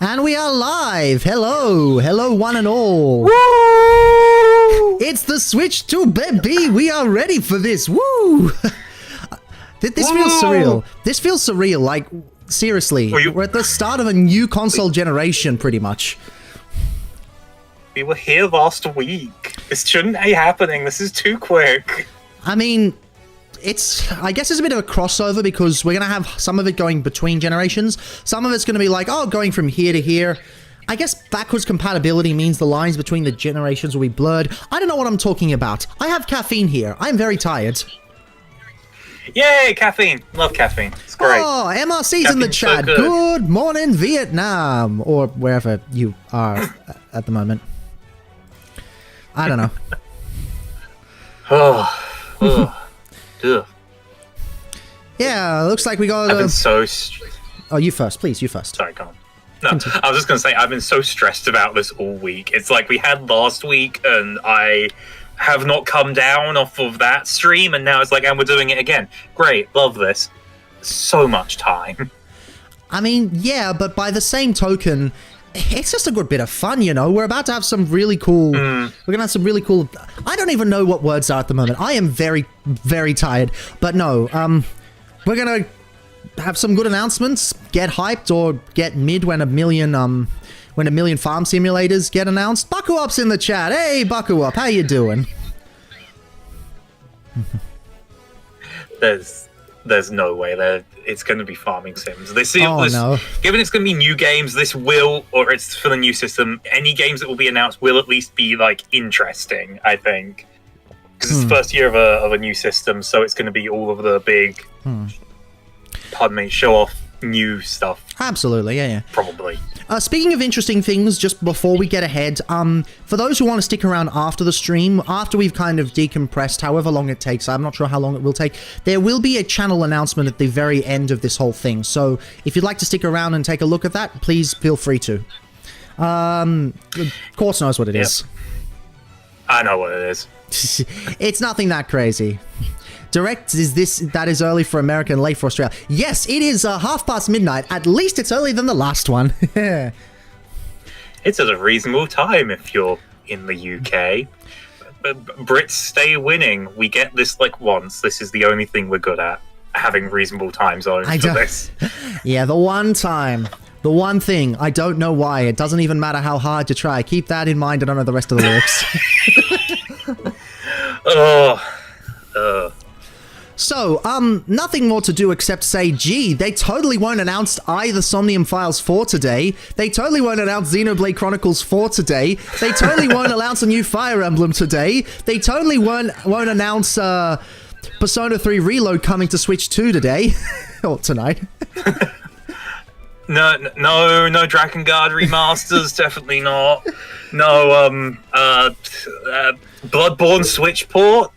And we are live! Hello! Hello, one and all! Woo! It's the Switch 2, baby! We are ready for this! Woo! This feels surreal. This feels surreal, like, seriously. We're at the start of a new console generation, pretty much. We were here last week. This shouldn't be happening. This is too quick. I mean, I guess it's a bit of a crossover because we're going to have some of it going between generations. Some of it's going to be like, oh, going from here to here. I guess backwards compatibility means the lines between the generations will be blurred. I don't know what I'm talking about. I have caffeine here. I'm very tired. Yay, caffeine. Love caffeine. It's great. Oh, MRC's in the chat. So good morning, Vietnam. Or wherever you are at the moment. I don't know. Ugh. Yeah, looks like we got... I've been so... Oh, you first. Please, you first. Sorry, go on. No, I was just going to say, I've been so stressed about this all week. It's like we had last week, and I have not come down off of that stream, and now it's like, and we're doing it again. Great, love this. So much time. I mean, yeah, but by the same token, it's just a good bit of fun, you know? We're about to have some really cool... We're going to have some really cool... I don't even know what words are at the moment. I am very, very tired. But no, we're going to have some good announcements, get hyped, or get mid when a million farm simulators get announced. Bucku Up's in the chat. Hey, Bucku Up, how you doing? There's no way it's going to be farming sims. No. Given it's going to be new games, this will, or it's for the new system, any games that will be announced will at least be, like, interesting, I think. Because it's the first year of a new system, so it's going to be all of the big, show off new stuff. Absolutely, yeah. Probably. Speaking of interesting things, just before we get ahead, for those who want to stick around after the stream, after we've kind of decompressed, however long it takes, I'm not sure how long it will take, there will be a channel announcement at the very end of this whole thing. So if you'd like to stick around and take a look at that, please feel free to. Course knows what it is. I know what it is. It's nothing that crazy. Direct that is early for America and late for Australia. Yes, it is midnight. Midnight. At least it's earlier than the last one. It's at a reasonable time if you're in the UK. Brits stay winning. We get this like once. This is the only thing we're good at. Having reasonable time zones for this. Yeah, the one time. The one thing. I don't know why. It doesn't even matter how hard you try. Keep that in mind. I don't know the rest of the lyrics. So, nothing more to do except say, gee, they totally won't announce either Somnium Files 4 today. They totally won't announce Xenoblade Chronicles 4 today. They totally won't announce a new Fire Emblem today. They totally won't announce Persona 3 Reload coming to Switch 2 today. Or tonight. No Drakengard remasters, definitely not. No, Bloodborne Switch port.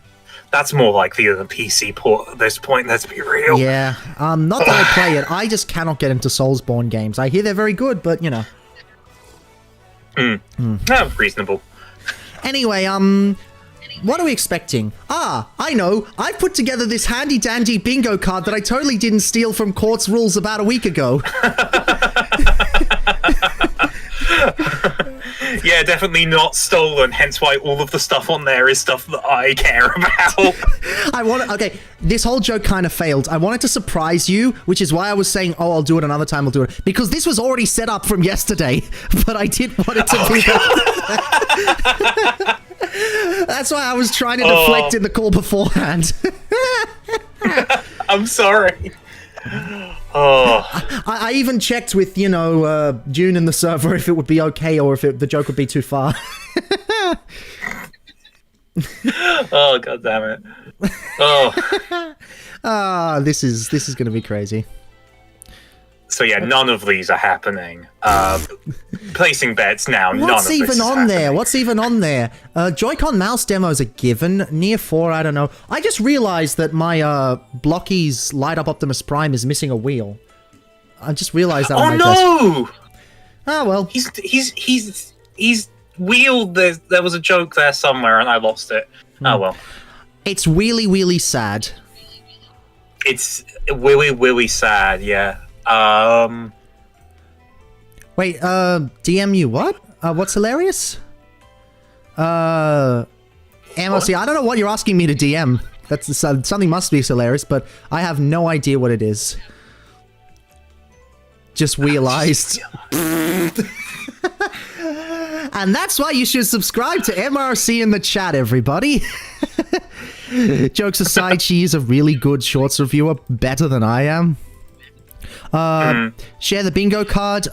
That's more likely than a PC port at this point, let's be real. Yeah, not that I play it, I just cannot get into Soulsborne games. I hear they're very good, but, you know. Reasonable. Anyway, what are we expecting? I know, I put together this handy-dandy bingo card that I totally didn't steal from Court's Rules about a week ago. Yeah, definitely not stolen, hence why all of the stuff on there is stuff that I care about. Okay, this whole joke kind of failed. I wanted to surprise you, which is why I was saying, oh, I'll do it another time, I'll do it. Because this was already set up from yesterday, but I didn't want it to be that. That's why I was trying to deflect in the call beforehand. I'm sorry. I even checked with, June in the server if it would be okay or if the joke would be too far. Oh, god damn it. This is going to be crazy. So yeah, none of these are happening. Placing bets now, none of this is happening. What's even on there? Joy-Con mouse demos are given. Near 4, I don't know. I just realized that my Blocky's Light Up Optimus Prime is missing a wheel. I just realized that on my desk. Oh no! Well. He's wheeled. There was a joke there somewhere and I lost it. Oh well. It's really sad. It's really sad, yeah. Wait, DM you what? What's hilarious? MLC, I don't know what you're asking me to DM. That's something must be hilarious, but I have no idea what it is. Just realized. And that's why you should subscribe to MRC in the chat, everybody. Jokes aside, she is a really good shorts reviewer, better than I am. Share the bingo card.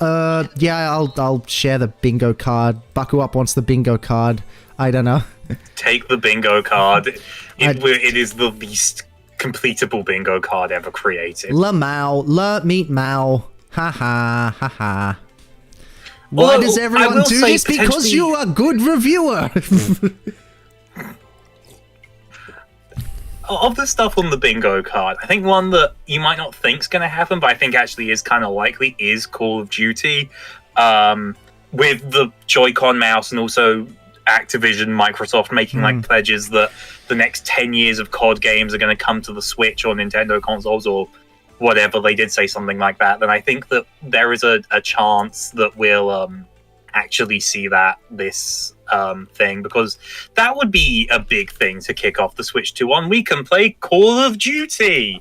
Yeah, I'll share the bingo card. Bucko Up wants the bingo card. I don't know. Take the bingo card. It is the least completable bingo card ever created. La Mao, la meet Mao. Ha ha ha ha. Why does everyone do this? Because you're a good reviewer. Of the stuff on the bingo card, I think one that you might not think is going to happen, but I think actually is kind of likely, is Call of Duty. With the Joy-Con mouse and also Activision, Microsoft making like pledges that the next 10 years of COD games are going to come to the Switch or Nintendo consoles or whatever. They did say something like that. Then I think that there is a chance that we'll actually see that this thing, because that would be a big thing to kick off the Switch 2 on. We can play Call of Duty.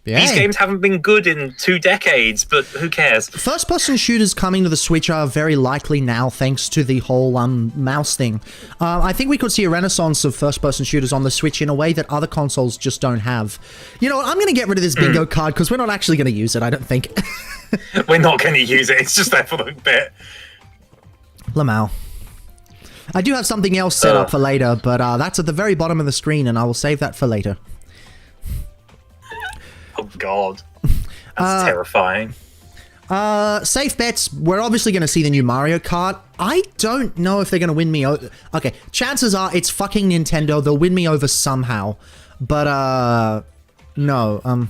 Yeah. These games haven't been good in 2 decades, but who cares? First-person shooters coming to the Switch are very likely now, thanks to the whole mouse thing. I think we could see a renaissance of first-person shooters on the Switch in a way that other consoles just don't have. You know what? I'm going to get rid of this bingo card, because we're not actually going to use it, I don't think. We're not going to use it. It's just there for the bit. Lamau. I do have something else set up for later, but that's at the very bottom of the screen, and I will save that for later. Oh god. That's terrifying. Safe bets. We're obviously going to see the new Mario Kart. I don't know if they're going to win me over. Okay, chances are it's fucking Nintendo. They'll win me over somehow. But, no.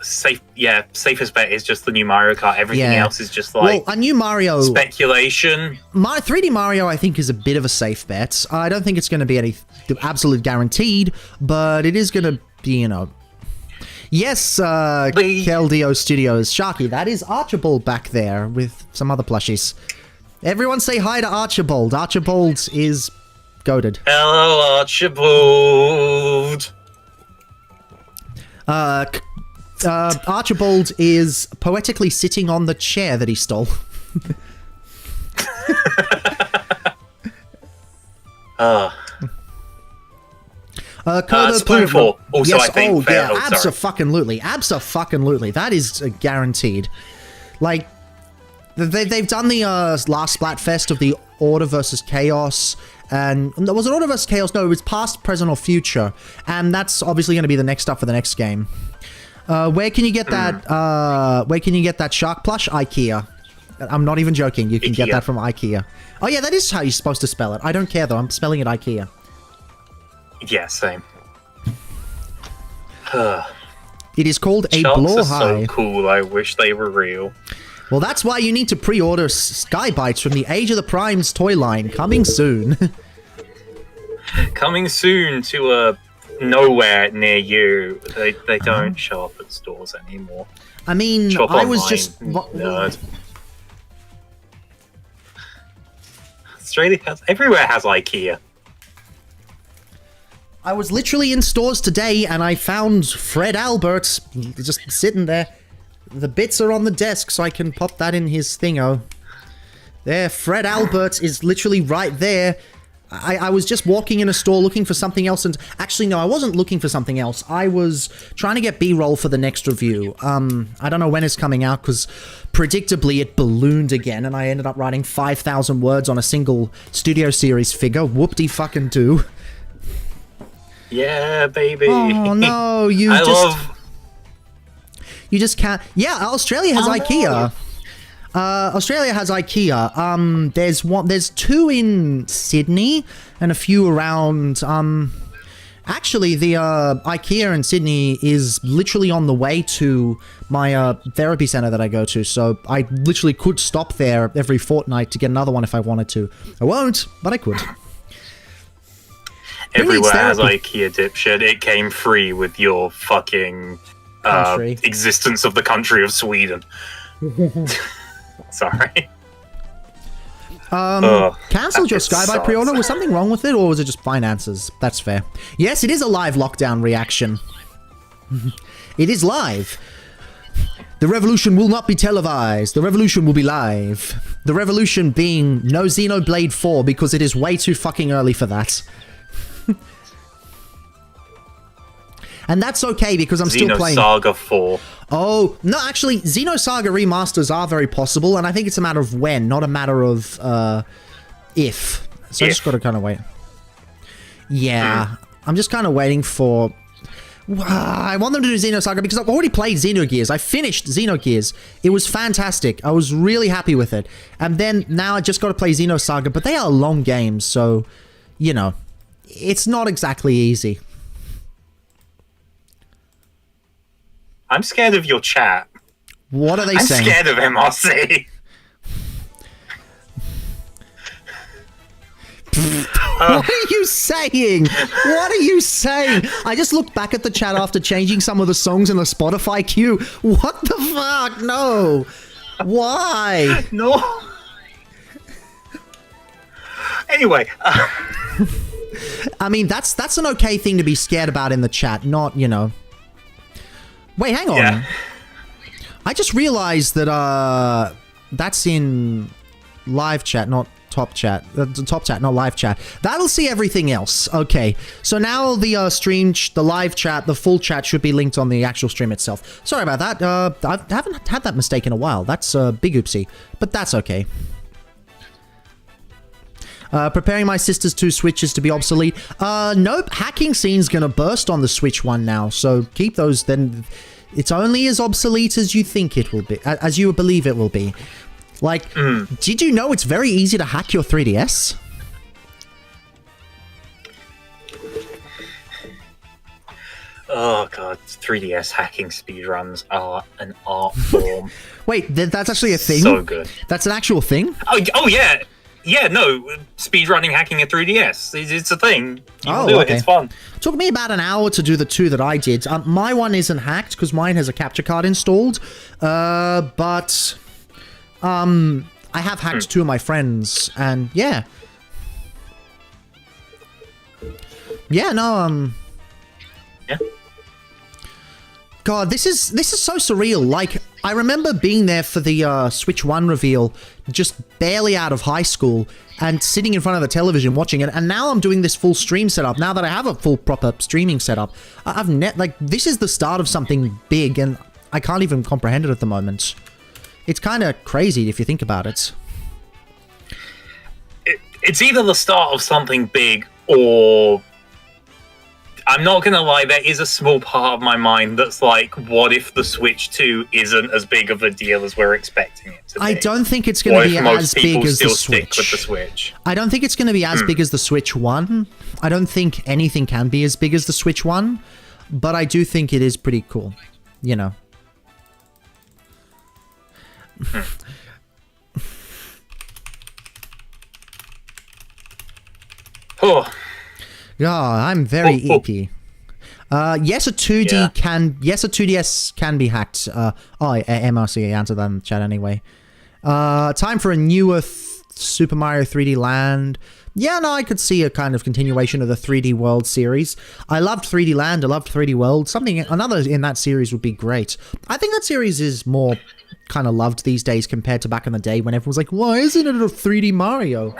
Safest bet is just the new Mario Kart. Everything else is just like, well, a new Mario speculation. 3D Mario, I think, is a bit of a safe bet. I don't think it's going to be any absolute guaranteed, but it is going to be, you know. Yes, Keldeo Studios, Sharky, that is Archibald back there with some other plushies. Everyone say hi to Archibald. Archibald is goated. Hello, Archibald. Archibald is poetically sitting on the chair that he stole. Spoonful. Also, yes, I think abso-fucking-lutely. Abso-fucking-lutely. That is guaranteed. Like, they've done the last Splatfest of the Order versus Chaos, and was it Order versus Chaos? No, it was past, present, or future, and that's obviously going to be the next stuff for the next game. Where can you get that? Where can you get that shark plush? IKEA. I'm not even joking. You can get that from IKEA. Oh yeah, that is how you're supposed to spell it. I don't care though. I'm spelling it IKEA. Yeah, same. It is called a Sharks blowhigh. are so cool. I wish they were real. Well, that's why you need to pre-order Sky Bites from the Age of the Primes toy line. Coming soon. Coming soon to nowhere near you. They don't show up at stores anymore. I mean, Shop I was online, just... nerd. Australia everywhere has IKEA. I was literally in stores today and I found Fred Albert just sitting there. The bits are on the desk so I can pop that in his thingo. There, Fred Albert is literally right there. I was just walking in a store looking for something else, and actually no, I wasn't looking for something else. I was trying to get B-roll for the next review. I don't know when it's coming out because predictably it ballooned again and I ended up writing 5,000 words on a single Studio Series figure. Whoop-de-fucking-do. Yeah, baby. Oh no, you just can't. Yeah, Australia has IKEA. Australia has IKEA. There's 2 in Sydney and a few around. Actually, the IKEA in Sydney is literally on the way to my therapy center that I go to. So I literally could stop there every fortnight to get another one if I wanted to. I won't, but I could. Everywhere has IKEA, dipshit. It came free with your fucking Country. existence of the country of Sweden. Sorry. Cancelled your Sky by pre-order? Was something wrong with it, or was it just finances? That's fair. Yes, it is a live lockdown reaction. It is live. The revolution will not be televised. The revolution will be live. The revolution being no Xenoblade 4 because it is way too fucking early for that. And that's okay because I'm still playing. Xenosaga 4. Oh, no, actually, Xenosaga remasters are very possible, and I think it's a matter of when, not a matter of if. So I just got to kind of wait. Yeah, I'm just kind of waiting for... I want them to do Xenosaga because I've already played Xenogears. I finished Xenogears. It was fantastic. I was really happy with it. And then now I just got to play Xenosaga, but they are long games, so, you know, it's not exactly easy. I'm scared of your chat. What are they saying? I'm scared of MRC. What are you saying? What are you saying? I just looked back at the chat after changing some of the songs in the Spotify queue. What the fuck? No. Why? No. Anyway. I mean, that's an okay thing to be scared about in the chat, not, you know... Wait, hang on. Yeah. I just realized that that's in live chat, not top chat. Top chat, not live chat. That'll see everything else. Okay. So now the stream, the live chat, the full chat should be linked on the actual stream itself. Sorry about that. I haven't had that mistake in a while. That's a big oopsie, but that's okay. Preparing my sister's 2 Switches to be obsolete. Nope. Hacking scene's gonna burst on the Switch one now, so keep those then. It's only as obsolete as you think it will be, as you believe it will be. Like, did you know it's very easy to hack your 3DS? Oh god, 3DS hacking speedruns are an art form. Wait, that's actually a thing? So good. That's an actual thing? Oh yeah. Yeah, no, speedrunning hacking a 3DS. It's a thing. You can do it, it's fun. It took me about an hour to do the 2 that I did. My one isn't hacked because mine has a capture card installed. But I have hacked 2 of my friends, and yeah. Yeah, no, Yeah. God, this is so surreal. Like, I remember being there for the Switch 1 reveal, just barely out of high school, and sitting in front of the television watching it, and now I'm doing this full stream setup. Now that I have a full proper streaming setup, this is the start of something big, and I can't even comprehend it at the moment. It's kind of crazy if you think about it. It's either the start of something big, or... I'm not gonna lie, there is a small part of my mind that's like, what if the Switch 2 isn't as big of a deal as we're expecting it to be? I don't think it's gonna be as big as the Stick with the Switch. I don't think it's gonna be as big as the Switch 1. I don't think anything can be as big as the Switch 1, but I do think it is pretty cool, you know. Oh. Yeah, I'm very icky. Yes, a 2D yes, a 2DS can be hacked. MRC answered that in the chat anyway. Time for a newer Super Mario 3D Land. Yeah, no, I could see a kind of continuation of the 3D World series. I loved 3D Land, I loved 3D World. Another in that series would be great. I think that series is more kind of loved these days compared to back in the day when everyone was like, why isn't it a 3D Mario?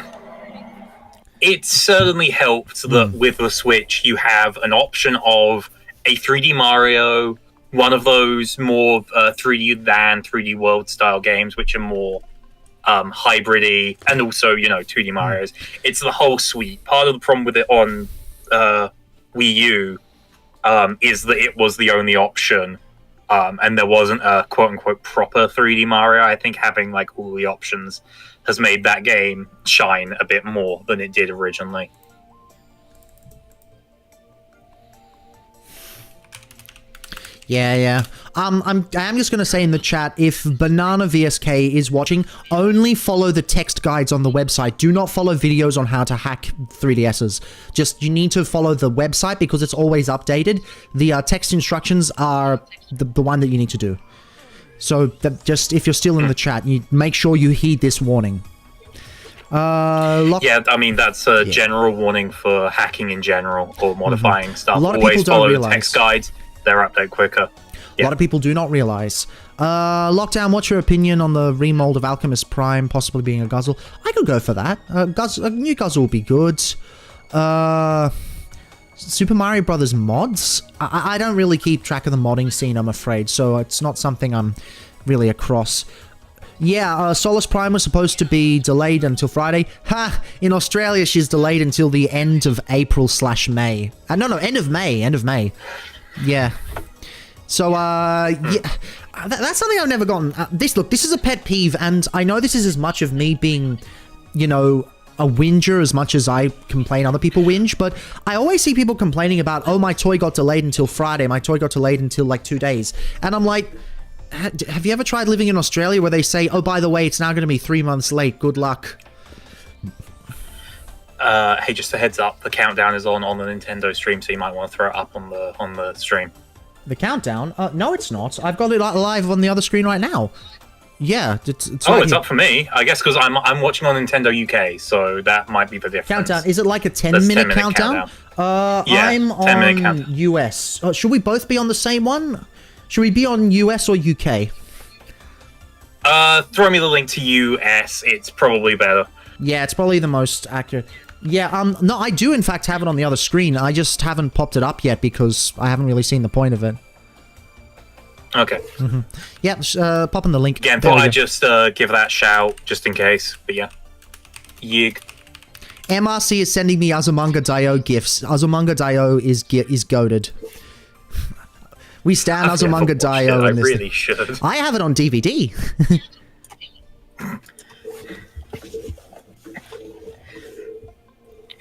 It certainly helped that with the Switch you have an option of a 3D Mario, one of those more 3D Land, 3D World style games, which are more hybrid-y, and also, you know, 2D Marios. It's the whole suite. Part of the problem with it on Wii U is that it was the only option, and there wasn't a quote-unquote proper 3D Mario. I think having like all the options has made that game shine a bit more than it did originally. Yeah. I am just going to say in the chat, if Banana VSK is watching, only follow the text guides on the website. Do not follow videos on how to hack 3DSs. Just, you need to follow the website because it's always updated. The text instructions are the one that you need to do. So, just if you're still in the chat, you make sure you heed this warning. Yeah, I mean, that's a general warning for hacking in general or modifying stuff. A lot of Always people don't follow realize. text guides. They're update quicker. A lot of people do not realize. Lockdown, what's your opinion on the remold of Alchemist Prime possibly being a guzzle? I could go for that. A new guzzle would be good. Super Mario Brothers mods? I don't really keep track of the modding scene, I'm afraid, so it's not something I'm really across. Yeah, Solus Prime was supposed to be delayed until Friday. Ha! In Australia, she's delayed until the end of April/May. No, end of May. Yeah. So, yeah, that's something I've never gotten. This is a pet peeve, and I know this is as much of me being, you know, a whinger as much as I complain other people whinge, but I always see people complaining about, oh, my toy got delayed until Friday, my toy got delayed until, like, 2 days. And I'm like, have you ever tried living in Australia where they say, oh, by the way, it's now going to be 3 months late, good luck? Hey, just a heads up, the countdown is on the Nintendo stream, so you might want to throw it up on the stream. The countdown? No, it's not. I've got it live on the other screen right now. Yeah, it's right it's here. up for me. I guess because I'm watching on Nintendo UK, so that might be the difference. Countdown. Is it like a 10-minute countdown? Yeah, I'm 10-minute on countdown. US. Should we both be on the same one? Should we be on US or UK? Throw me the link to US. It's probably better. Yeah, it's probably the most accurate. Yeah, no, I do in fact have it on the other screen. I just haven't popped it up yet because I haven't really seen the point of it. Okay. Mm-hmm. Yeah, pop in the link. Again, thought I'd just give that shout just in case. But yeah. Yig. MRC is sending me Azumanga Daioh gifts. Azumanga Daioh is goated. We stand Azumanga Daioh. I really should. I have it on DVD.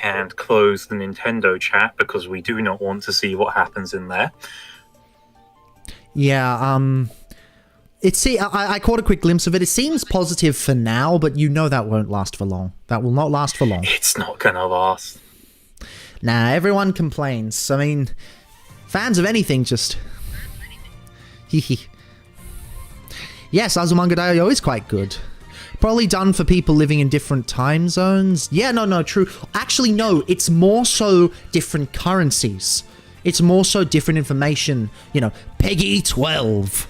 And close the Nintendo chat because we do not want to see what happens in there. Yeah, I caught a quick glimpse of it. It seems positive for now, but you know that won't last for long. That will not last for long. It's not gonna last. Nah, everyone complains. I mean, fans of anything just... Hehe. Yes, Azumanga Daioh is quite good. Probably done for people living in different time zones. Yeah, no, true. Actually, no, it's more so different currencies. It's more so different information. You know, Peggy 12.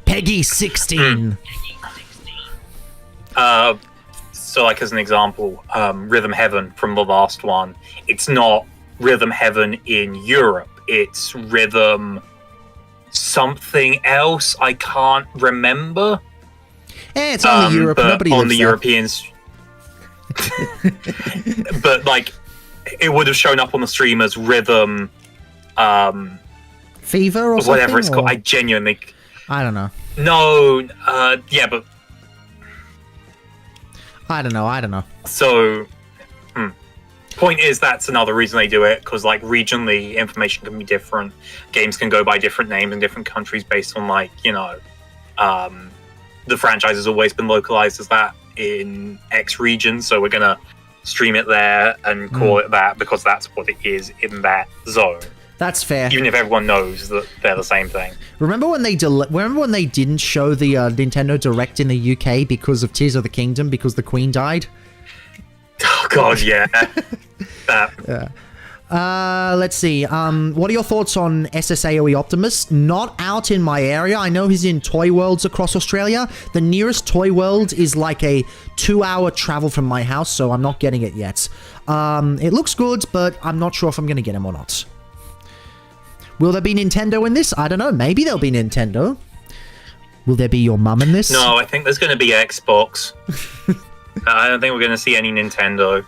Peggy 16. So, like, as an example, Rhythm Heaven from the last one. It's not Rhythm Heaven in Europe. It's Rhythm something else. I can't remember. It's only Europe. But Nobody on lives the there. Europeans. But, like, it would have shown up on the stream as Rhythm... Fever or something? Whatever it's called. I genuinely... I don't know. No, yeah, but... I don't know. So, point is, that's another reason they do it, because, like, regionally, information can be different. Games can go by different names in different countries based on, like, you know, the franchise has always been localized as that in X region, so we're gonna stream it there and call it that because that's what it is in that zone. That's fair. Even if everyone knows that they're the same thing. Remember when they didn't show the Nintendo Direct in the UK because of Tears of the Kingdom because the Queen died? Oh god, yeah. Yeah. Let's see. What are your thoughts on SSAOE Optimus? Not out in my area. I know he's in Toy Worlds across Australia. The nearest Toy World is like a 2-hour travel from my house, so I'm not getting it yet. It looks good, but I'm not sure if I'm going to get him or not. Will there be Nintendo in this? I don't know. Maybe there'll be Nintendo. Will there be your mum in this? No, I think there's going to be Xbox. I don't think we're going to see any Nintendo.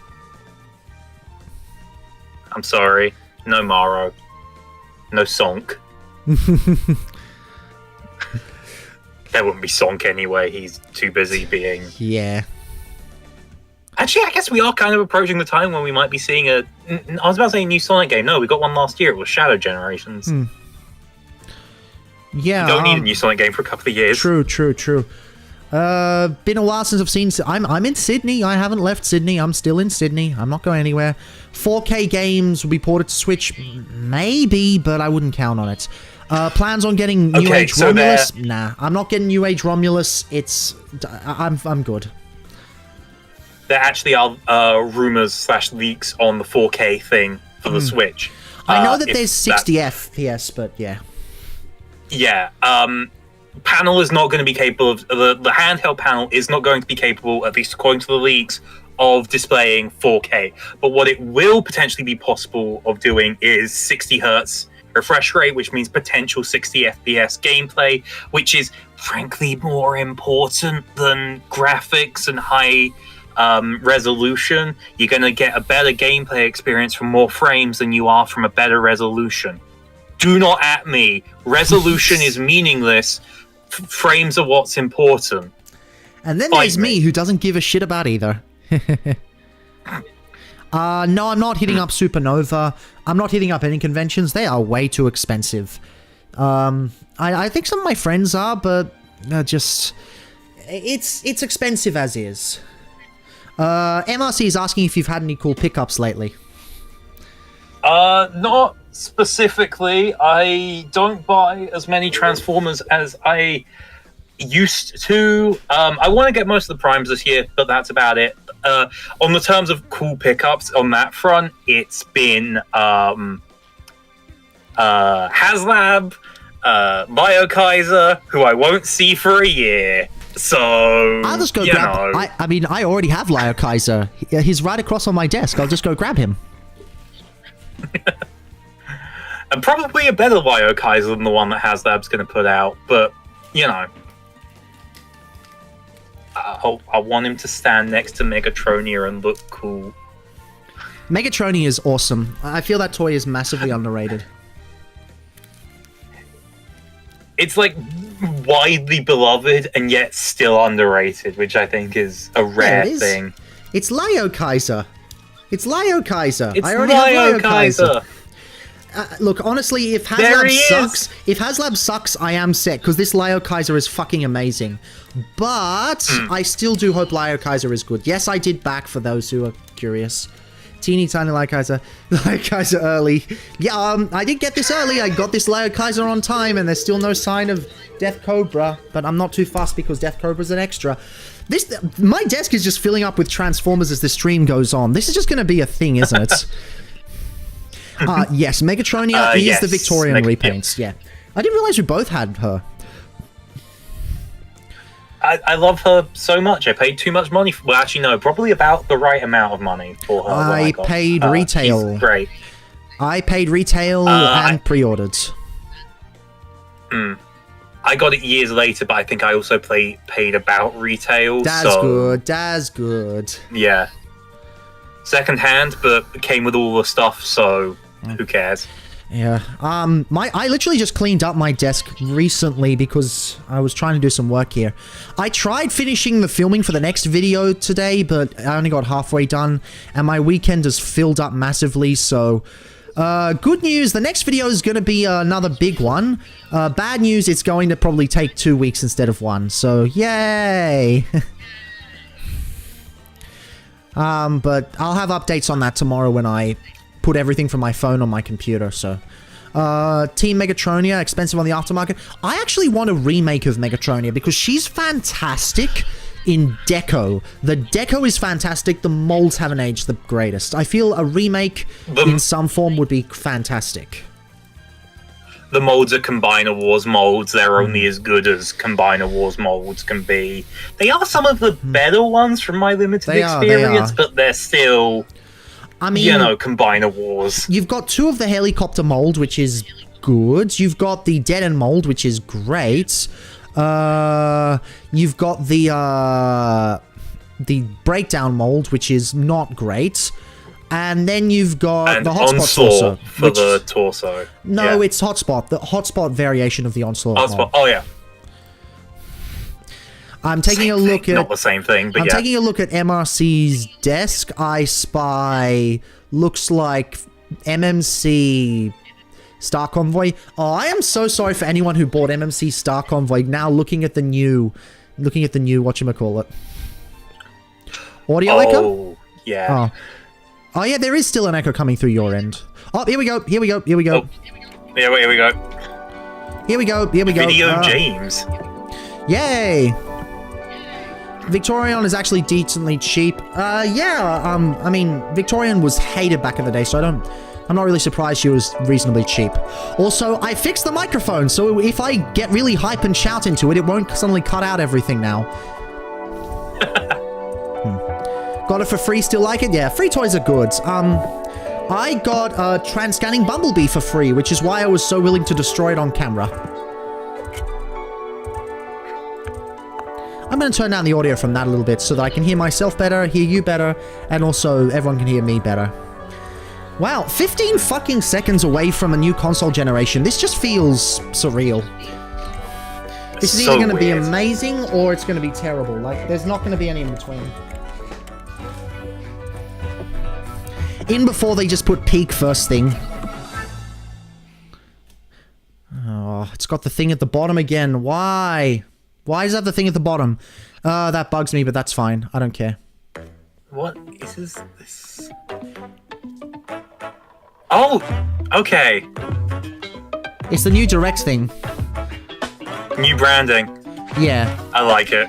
I'm sorry. No Maro. No Sonk. There wouldn't be Sonk anyway. He's too busy being... Yeah. Actually, I guess we are kind of approaching the time when we might be seeing a... I was about to say a new Sonic game. No, we got one last year. It was Shadow Generations. Yeah. You don't need a new Sonic game for a couple of years. True. Been a while since I've seen... I'm in Sydney. I haven't left Sydney. I'm still in Sydney. I'm not going anywhere. 4K games will be ported to Switch. Maybe, but I wouldn't count on it. Plans on getting New Age Romulus? Nah, I'm not getting New Age Romulus. I'm good. There actually are rumors/leaks on the 4K thing for the Switch. I know that there's 60 FPS, but yeah. Yeah. Panel is not going to be capable of... The handheld panel is not going to be capable, at least according to the leaks, of displaying 4K. But what it will potentially be possible of doing is 60 hertz refresh rate, which means potential 60 FPS gameplay, which is frankly more important than graphics and high resolution. You're going to get a better gameplay experience from more frames than you are from a better resolution. Do not at me. Resolution is meaningless. Frames are what's important. And then there's me, who doesn't give a shit about either. No, I'm not hitting up Supernova. I'm not hitting up any conventions. They are way too expensive. I think some of my friends are, but just... It's expensive as is. MRC is asking if you've had any cool pickups lately. Not specifically. I don't buy as many Transformers as I used to. I want to get most of the Primes this year, but that's about it. On the terms of cool pickups on that front, it's been HasLab, BioKaiser, who I won't see for a year. So I'll just go grab. I mean, I already have Lio Kaiser. He's right across on my desk. I'll just go grab him. And probably a better Lio Kaiser than the one that HasLab's going to put out, but you know, I want him to stand next to Megatronia and look cool. Megatronia is awesome. I feel that toy is massively underrated. It's like widely beloved and yet still underrated, which I think is a rare thing. It's Lio Kaiser. It's Lio Kaiser. It's I already have Lio Kaiser. Look, honestly, if HasLab sucks, I am set, because this Lio Kaiser is fucking amazing. But I still do hope Lio Kaiser is good. Yes, I did back, for those who are curious. Teeny tiny Lio Kaiser. Lio Kaiser early. Yeah, I did get this early. I got this Lio Kaiser on time, and there's still no sign of Death Cobra. But I'm not too fussed, because Death Cobra's an extra. My desk is just filling up with Transformers as the stream goes on. This is just going to be a thing, isn't it? Yes, Megatronia is the Victorian repaints. Yeah. I didn't realize we both had her. I love her so much. I paid too much money. Well, actually, no, probably about the right amount of money for her. I paid retail. She's great. I paid retail and pre-ordered. I got it years later, but I think I also paid about retail. That's good. That's good. Yeah. Second hand, but it came with all the stuff, so who cares? Yeah. I literally just cleaned up my desk recently because I was trying to do some work here. I tried finishing the filming for the next video today, but I only got halfway done, and my weekend is filled up massively, so... good news, the next video is going to be another big one. Bad news, it's going to probably take 2 weeks instead of 1, so yay! But I'll have updates on that tomorrow when I put everything from my phone on my computer, so... Team Megatronia, expensive on the aftermarket. I actually want a remake of Megatronia because she's fantastic in deco. The deco is fantastic, the molds haven't aged the greatest. I feel a remake in some form would be fantastic. The molds are Combiner Wars molds. They're only as good as Combiner Wars molds can be. They are some of the better ones from my limited experience, but they're still... I mean, you know, Combiner Wars. You've got 2 of the helicopter mold, which is good. You've got the dead end mold, which is great. You've got the breakdown mold, which is not great. And then you've got the hotspot torso. For the torso. No, it's hotspot. The hotspot variation of the onslaught. Hotspot. Oh yeah. I'm taking a look at... Not the same thing, but I'm taking a look at MRC's desk. I spy... Looks like MMC Star Convoy. Oh, I am so sorry for anyone who bought MMC Star Convoy. Now looking at the new whatchamacallit. Audio echo? Yeah. Oh yeah, there is still an echo coming through your end. Oh, here we go. Oh, here we go. Here we go. Video James. Yay! Victorian is actually decently cheap. I mean, Victorian was hated back in the day, so I'm not really surprised she was reasonably cheap. Also, I fixed the microphone, so if I get really hype and shout into it, it won't suddenly cut out everything now. Got it for free, still like it? Yeah, free toys are good. I got a trans-scanning Bumblebee for free, which is why I was so willing to destroy it on camera. I'm going to turn down the audio from that a little bit so that I can hear myself better, hear you better, and also everyone can hear me better. Wow, 15 fucking seconds away from a new console generation. This just feels surreal. This is either going to be amazing or it's going to be terrible. Like, there's not going to be any in between. In before they just put peak first thing. Oh, it's got the thing at the bottom again. Why? Why does it have the thing at the bottom? That bugs me, but that's fine. I don't care. What is this? Oh, okay. It's the new direct thing. New branding. Yeah. I like it.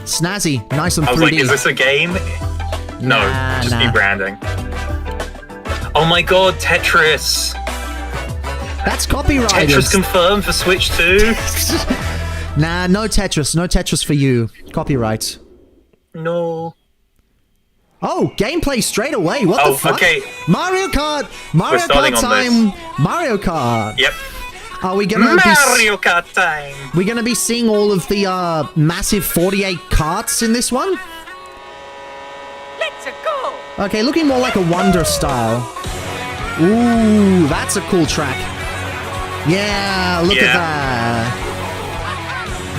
Snazzy. Nice and 3D. I was like, is this a game? No, just new branding. Oh my god, Tetris. That's copyrighted. Tetris confirmed for Switch 2. Nah, no Tetris. No Tetris for you. Copyright. No. Oh, gameplay straight away. What the fuck? Okay. Mario Kart. Mario Kart time. Mario Kart. Yep. Are we gonna Mario Kart time. We're gonna be seeing all of the massive 48 karts in this one? Let's go. Okay, looking more like a Wonder style. Ooh, that's a cool track. Yeah, look at that.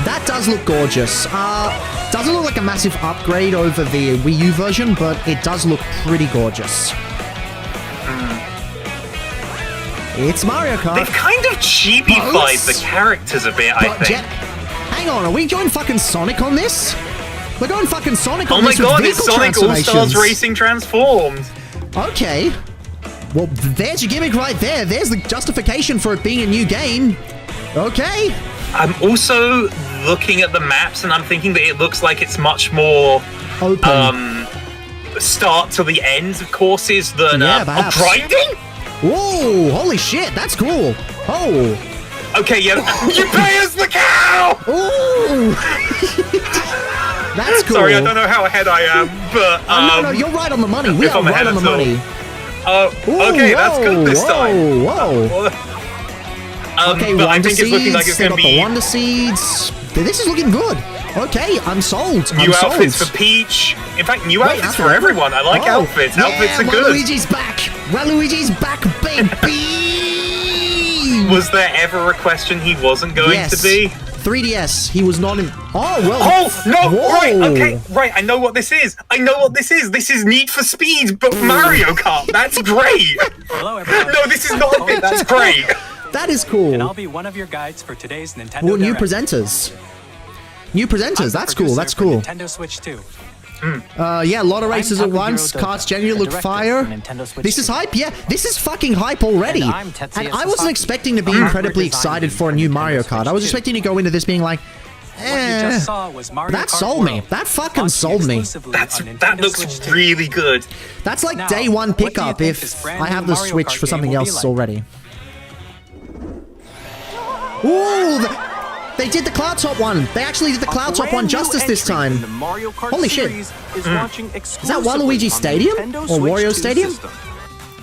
That does look gorgeous. Doesn't look like a massive upgrade over the Wii U version, but it does look pretty gorgeous. It's Mario Kart. They've kind of cheapified the characters a bit, I think. Hang on, are we going fucking Sonic on this? We're going fucking Sonic on this Oh my god, with it's vehicle Sonic All-Stars Racing transformed. Okay. Well, there's your gimmick right there. There's the justification for it being a new game. Okay. I'm also looking at the maps and I'm thinking that it looks like it's much more open. Start to the end courses than grinding? Whoa, holy shit, that's cool. Oh. Okay, yeah, you pay us the cow! Ooh. That's cool. Sorry, I don't know how ahead I am, but no, you're right on the money. We are right on the money. Okay, that's good this time. Whoa. Okay, but I think it's looking like it's going to be... Wonder Seeds. This is looking good. Okay, I'm sold. New outfits for Peach. In fact, new outfits for everyone. I like outfits. Yeah, outfits are good. Waluigi's back. Waluigi's back, baby. Was there ever a question he wasn't going to be? 3DS. He was not in... Oh, well... Oh, no! Whoa. Right, okay. Right, I know what this is. This is Need for Speed, but Mario Kart. That's great. Hello, everyone. No, this is not a bit. That's great. That is cool. And I'll be one of your guides for today's Nintendo Well, new Direct. presenters. New presenters. That's cool. That's cool. Nintendo Switch 2. Yeah, a lot of races at once. Karts genuinely look fire. This is hype. Yeah, this is fucking hype already. And I wasn't expecting to be incredibly excited for a new Mario Kart. I was expecting to go into this being like, that sold me. That fucking sold me. That looks really good. That's like day one pickup if I have the Switch for something else already. Ooh, they did the Cloud Top one. They actually did the Cloud Top one justice this time. Holy shit. Is that Waluigi Stadium? Or Wario Stadium?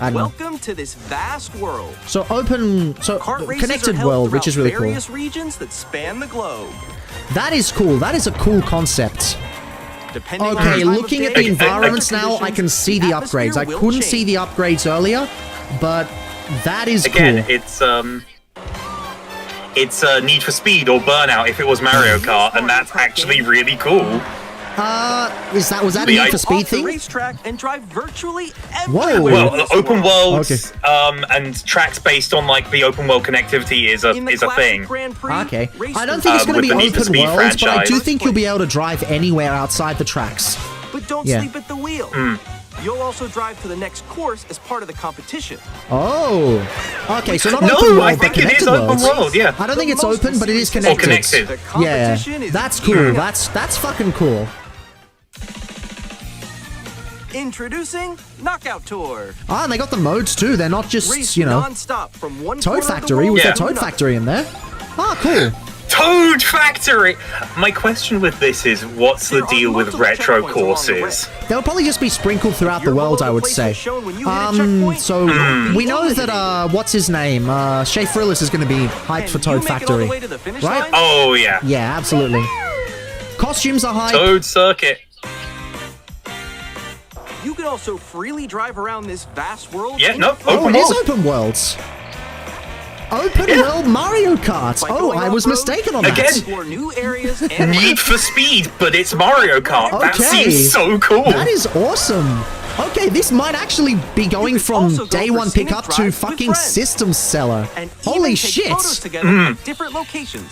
I don't know. Welcome to this vast world. So connected world, which is really cool. Various regions that span the globe. That is cool. That is a cool concept. Okay, looking at the environments now, I can see the upgrades. I couldn't see the upgrades earlier, but that is cool. Again, it's Need for Speed or Burnout if it was Mario Kart, and that's actually really cool. Was that The a Need for Speed Off the thing? racetrack and drive virtually Whoa. everywhere. Well, in this open world. worlds and tracks based on like the open world connectivity is a In the is a classic thing. Grand Prix, Okay. race I don't to- think it's going to with be the Need for open Speed worlds, but I do franchise. think you'll be able to drive anywhere outside the tracks. But don't Yeah. sleep at the wheel. You'll also drive to the next course as part of the competition. Oh. Okay, so not No, open world, I but think it connected is open worlds. world. Yeah. I don't think The it's most open, but it is mysterious connected. connected. The Yeah, competition is that's cool. here. That's fucking cool. Introducing Knockout Tour. Ah, and they got the modes too. They're not just, Race you know, non-stop from one Toad corner of the Factory world with Yeah. their Toad Factory in there. Ah, cool. Toad Factory. My question with this is, what's the There are deal with multiple retro checkpoints along the way. courses? They'll probably just be sprinkled throughout the Your world, I local would place say. is shown when you hit a checkpoint. So we know that what's his name? Shay Frillis is going to be hyped And for you Toad make it all the Factory. way to the finish Right? line? Oh yeah, Yeah, absolutely. Costumes are hype. Toad Circuit. You can also freely drive around this vast world. Yeah, in no, your phone Oh, open it is world. open worlds. Open world Mario Kart. By Oh, going I was off-road, mistaken on Again. that. explore new areas and Need for Speed, but it's Mario Kart. That Okay. seems so cool. That is awesome. Okay, this might actually be going could from also go day for one scenic pickup to drives with fucking friends. system seller. and Holy even shit. take photos together at different locations.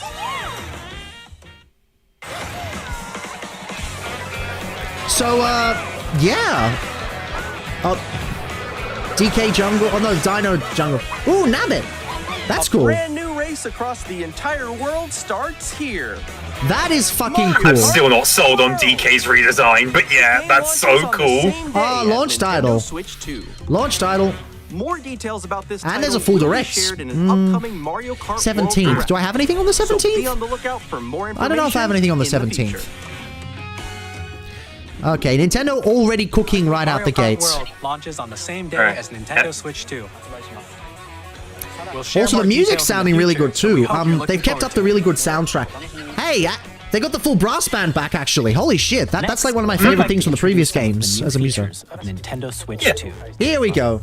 So, yeah. DK Jungle. Oh, no, Dino Jungle. Ooh, Nabbit. That's A cool. brand new race across the entire world starts here. That is fucking Mario cool. I'm still not sold on DK's redesign, but yeah, Game that's launches so on the cool. same day Ah, as launch Nintendo title. Switch 2. Launch title. More details about this And title there's a full will be direct. shared in an upcoming Mario Kart World 17th. Direct. Do I have anything on the So be 17th? on the lookout for more information. I don't know if I have anything on the in 17th. future. Okay, Nintendo already cooking right out Mario the Kart gates. World launches on the same day Alright. as Nintendo Yep. Switch 2. We'll share Also, more the music's details in the sounding really future, good so we too. hope you're looking They've kept forward up to the it. really good soundtrack. Hey, they got the full brass band back actually. Holy shit, that's like one of my favorite things from the previous games as a muser. of Nintendo Switch Yeah. 2. Here we go.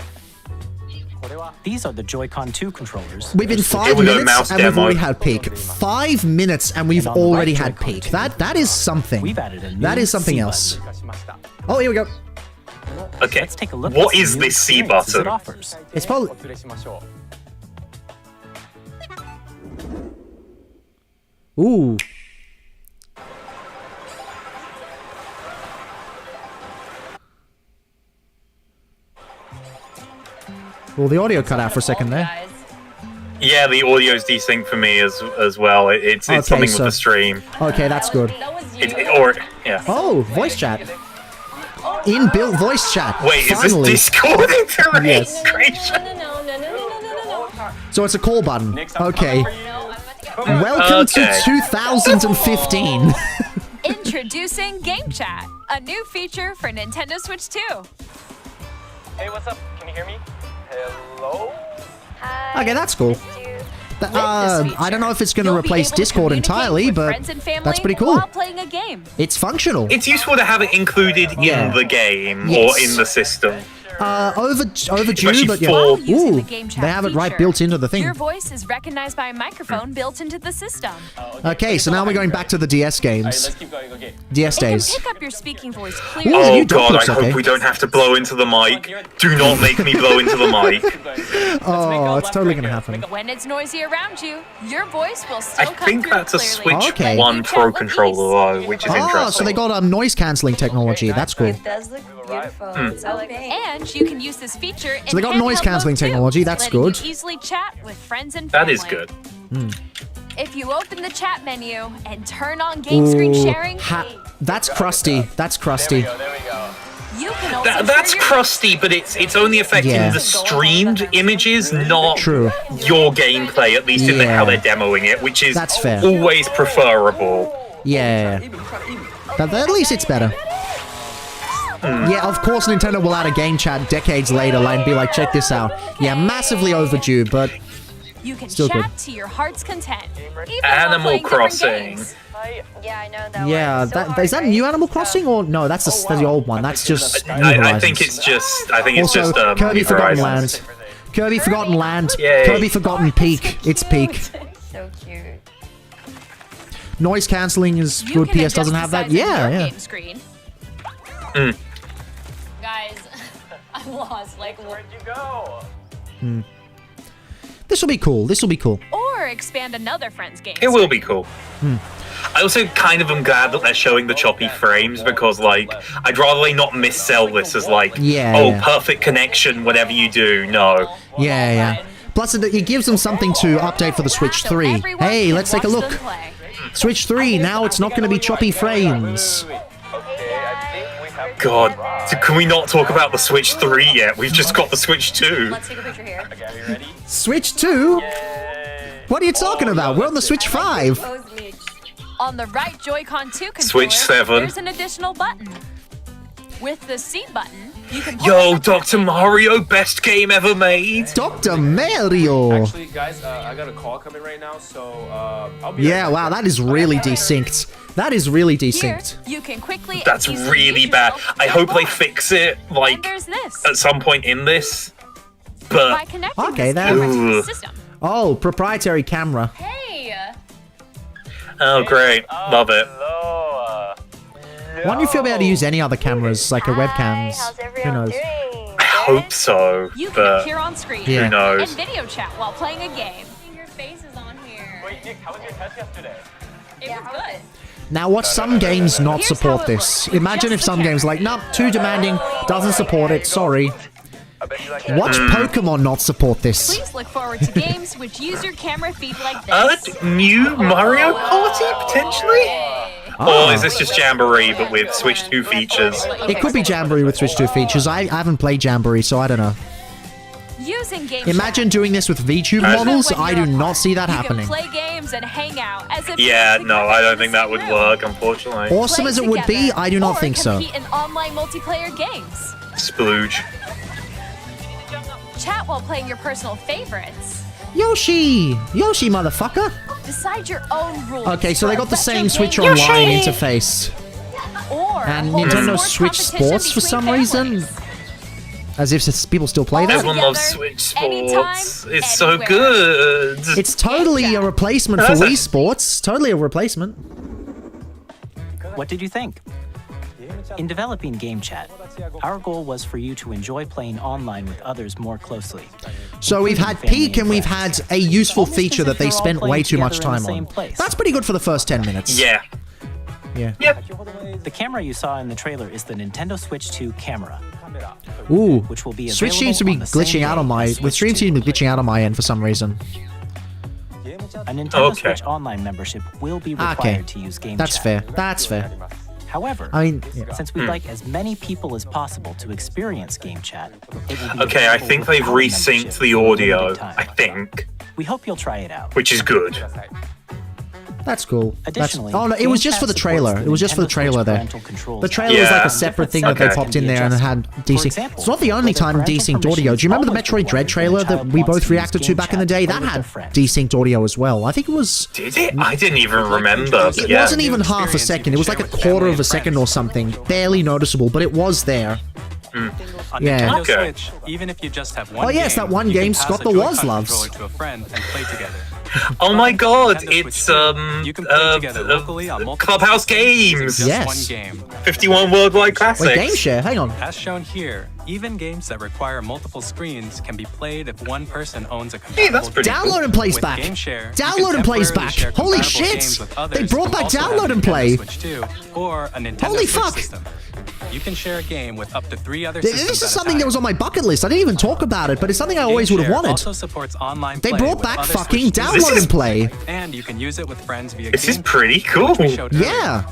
These are the Joy-Con 2 controllers. We've been Here 5 we go, minutes mouse and we've demo. already had peak. 5 minutes and we've And on the already right had Joy-Con peak. too, That is something. We've added a new That is something C else. button. Oh, here we go. Okay, Let's take a look what at is some new this C experiences it button? offers. It's probably. Ooh. Well, the audio cut out for a second there. Yeah, the audio's desynced for me as well. It's Okay, something so- with the stream. Okay, that's good. Yeah. Oh, voice chat. Inbuilt voice chat. Wait, Finally. is this Discord Yes. integration? So it's a call button. Okay. Welcome Okay. to 2015. Introducing Game Chat, a new feature for Nintendo Switch 2. Hey, what's up? Can you hear me? Hello? Okay, that's cool. I don't know if it's going to You'll be replace able to Discord communicate entirely, with but friends and family that's pretty cool. while playing a game. It's functional. It's useful to have it included Yeah. in the game Yes. or in the system. Overdue, Especially but yeah. for- Using Ooh, the Game Chat they have it right feature, built into the thing. Your voice is recognized by a microphone built into the system. Okay, so now we're going back to the DS games. Let's keep going, okay. DS It can days. pick up your speaking voice Ooh, clearly. the Oh new dock god, I looks hope okay. we don't have to blow into the mic. Do not make me blow into the mic. Oh, it's totally going to happen. When it's noisy around you, your voice will I still come think through that's a clearly. Switch Okay. 1 You Pro chat with controller though, which is Oh, interesting. so they got noise cancelling technology. That's cool. does look beautiful. It's so big. And you can use this feature in So they got noise handheld cancelling mode too, technology, that's letting good. You easily chat with friends and That family. is good. If you open the chat menu and turn on game screen Ooh, sharing, that's crusty. That's crusty. There we go. you can also That's share your crusty, but it's only affecting Yeah. the streamed images, not True. your gameplay, at least in Yeah. how they're demoing it, which is That's fair. always preferable. Yeah. But at least it's better. Yeah, of course Nintendo will add a game chat decades later and be like, check this out. Yeah, massively overdue, but You can Still chat good. to your heart's content. Even while Animal playing different Crossing. games. Yeah, I know that yeah, one. It's so that, hard, is that right? new Animal Crossing or no? That's the old one. That's just New I think Horizons. it's just Also, Kirby New Forgotten Horizons. Land. Kirby Forgotten Land. Yay. Kirby Forgotten Peak. It's Peak. So cute. Noise cancelling is good. PS doesn't have that. Yeah, yeah. Game screen. Guys, I'm lost. Like, Where'd you go? This will be cool. This will be cool. Or expand another friend's game It will be cool. I also kind of am glad that they're showing the choppy frames because, like, I'd rather they not missell this as, like, perfect connection, whatever you do. No. Yeah, yeah. Plus, it gives them something to update for the Switch 3. Hey, let's take a look. Switch 3, now it's not going to be choppy frames. God, can we not talk about the Switch 3 yet? We've just got the Switch 2. let's take a picture here. Okay, are you ready? Switch 2? What are you talking about? We're on the Switch 5. Pose me. On the right Joy-Con 2 controller, Switch 7. there's an additional button. With the C button, you can... Yo, Dr. Mario, best game ever made. Dr. Mario. Actually, guys, I got a call coming right now, so I'll be Yeah, wow, that is really desynced. That is really Here, desynced. you can quickly... That's and easily really use bad. yourself I and hope they more. fix it, And like, there's this. at some point in this. By But, connecting Okay, this that- camera to the Ugh. system. Oh, proprietary camera. Hey! oh, great. Love it. Hello. Wonder if you'll be able to use any other cameras, like a webcams. How's Who everyone knows? doing? I hope so, You can but appear on screen Yeah. who knows? and video chat while playing a game. Your face is on here. Wait, Nick, how was your test yesterday? It was good. Now, watch some games not Here's support how it this. looks. Imagine if Just some the games like, nope, too demanding, doesn't support it, sorry. I bet you like Watch Pokemon not support this. Please look forward to games which use your camera feed like this. New Mario Party, potentially? Or is this just Jamboree, but with Switch 2 features? It could be Jamboree with Switch 2 features. I haven't played Jamboree, so I don't know. Using game Imagine doing this with VTube When models. you're I do not apart, see that you happening. Can play games and hang out as if Yeah, you're no, I don't in think the that would same room. work, unfortunately. Awesome Play as it would be, together, I do not or think so. compete in online multiplayer games. Splooge. Chat while playing your personal favorites. Yoshi! Yoshi, motherfucker! Decide your own rules. Okay, so they for got the a same retro Switch game Online interface. Or And hold a Nintendo sports Switch competition Sports for between some reason. families. As if people still play that. Everyone loves Together, Switch anytime, Sports. It's so anywhere. good. It's totally a replacement for That's a- Wii Sports. Totally a replacement. What did you think? In developing Game Chat, our goal was for you to enjoy playing online with others more closely. So we've had peak and we've had a useful Almost feature as that if they you're all spent way playing too much together in time the same on. place. That's pretty good for the first 10 minutes. Yeah. Yeah. Yep. The camera you saw in the trailer is the Nintendo Switch 2 camera, Ooh. which will be Switch available seems to be on the same glitching out day on my... as The Switch stream 2. seems to be glitching out on my end for some reason. A Nintendo Okay. Switch Online membership will be required to use Game That's Chat. fair. That's fair. However, I mean, yeah. since we'd like as many people as possible to experience Game Chat, it will be Okay, I available think they've without resynced membership the for a audio. limited time. I think. We hope you'll try it out. Which is good. That's cool. That's, Additionally, oh no, it was just for the trailer. It was just for the trailer there. The trailer was like Yeah. a separate thing that they Okay. popped in there and it had desync. example, It's not the only whether time parental desynced audio. Do you remember the permissions Metroid always Dread trailer required when a that we child both wants to reacted use to Game back in the Chat day? or That with had their friends. desynced audio as well. I think it was... Did it? I didn't even remember. It Yeah. wasn't even half a second. It was like a quarter of a second or something. Barely noticeable, but it was there. On Yeah. Nintendo Okay. Switch, even if you just have one Oh, yes, game, that one you can game pass Scott a the Joy-Con Woz loves. controller to a friend and play together. Oh my god, Nintendo Switch it's 2, you can play together locally on multiple Clubhouse systems using Games. just Yes. one game. 51 worldwide classics. Wait, game share? Hang on. As shown here, even games that require multiple screens can be played if one person owns a compatible Hey, that's pretty game. Download and plays With back. Game Share, you Download can and plays temporarily back. share Holy compatible shit! games with They others brought who back also have download and Nintendo play. Switch 2 or a Nintendo Holy Switch fuck. system. You can share a game with up to 3 other This systems is at a something that time. was on my bucket list. I didn't even talk about it, but it's something I always would have Game Share wanted. Also supports online They play brought with back other fucking Switch download users. and play. And you can use it with friends via This is Game pretty cool. Chat, which we showed earlier. Yeah.